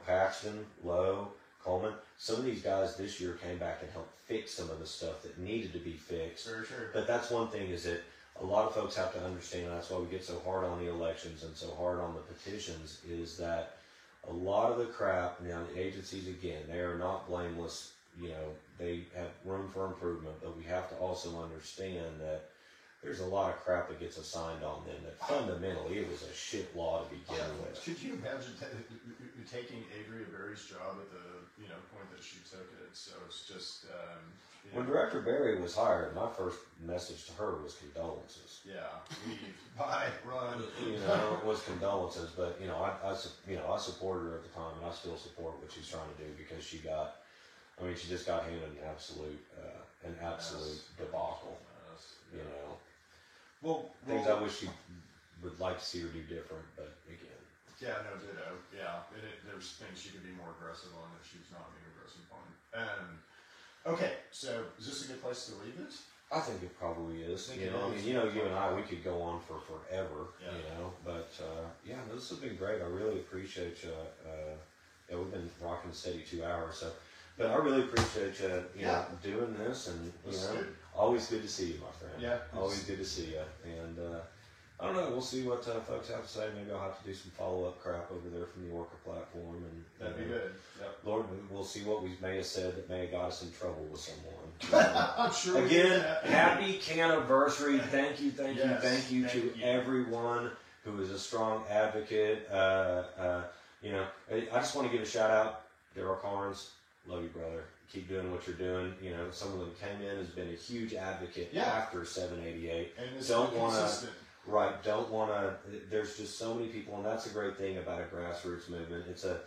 Paxton, Lowe, Coleman, some of these guys this year came back and helped fix some of the stuff that needed to be fixed.
Sure.
But that's one thing, is that a lot of folks have to understand, and that's why we get so hard on the elections and so hard on the petitions, is that a lot of the crap, now the agencies, again, they are not blameless. They have room for improvement, but we have to also understand that there's a lot of crap that gets assigned on them that fundamentally it was a shit law to begin with.
Could you imagine taking Avery Berry's job at the point that she took it? So it's just
when Director Berry was hired, my first message to her was condolences.
Yeah, leave, bye, run.
It was condolences, but I supported her at the time, and I still support what she's trying to do because she just got handed an absolute debacle.
Well,
things I wish she would like to see her do different, but again.
Yeah, no, ditto. Yeah, there's things she could be more aggressive on that she's not being aggressive on. Okay, so is this a good place to leave it?
I think it probably is. You and I, we could go on for forever. Yeah. But this has been great. I really appreciate you. We've been rocking steady 2 hours, so. But I really appreciate you, doing this, and always good to see you, my friend.
Yeah,
always good to see you. And I don't know, we'll see what folks have to say. Maybe I'll have to do some follow-up crap over there from the Orca platform, and
that'd be good. Yep.
Lord, we'll see what we may have said that may have got us in trouble with someone.
I'm sure.
Again, happy Caniversary! Thank you to everyone who is a strong advocate. I just want to give a shout out, Daryl Carnes. Love you, brother. Keep doing what you're doing. Someone that came in has been a huge advocate after 788.
And
don't want to. There's just so many people, and that's a great thing about a grassroots movement. It's a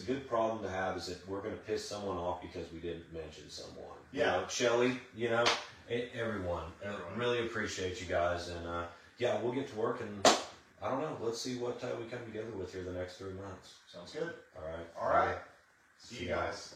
good problem to have. Is that we're going to piss someone off because we didn't mention someone.
Yeah,
Shelly. Everyone. Really appreciate you guys, and we'll get to work, and I don't know. Let's see what we come together with here the next 3 months.
Sounds good.
All right.
See you guys.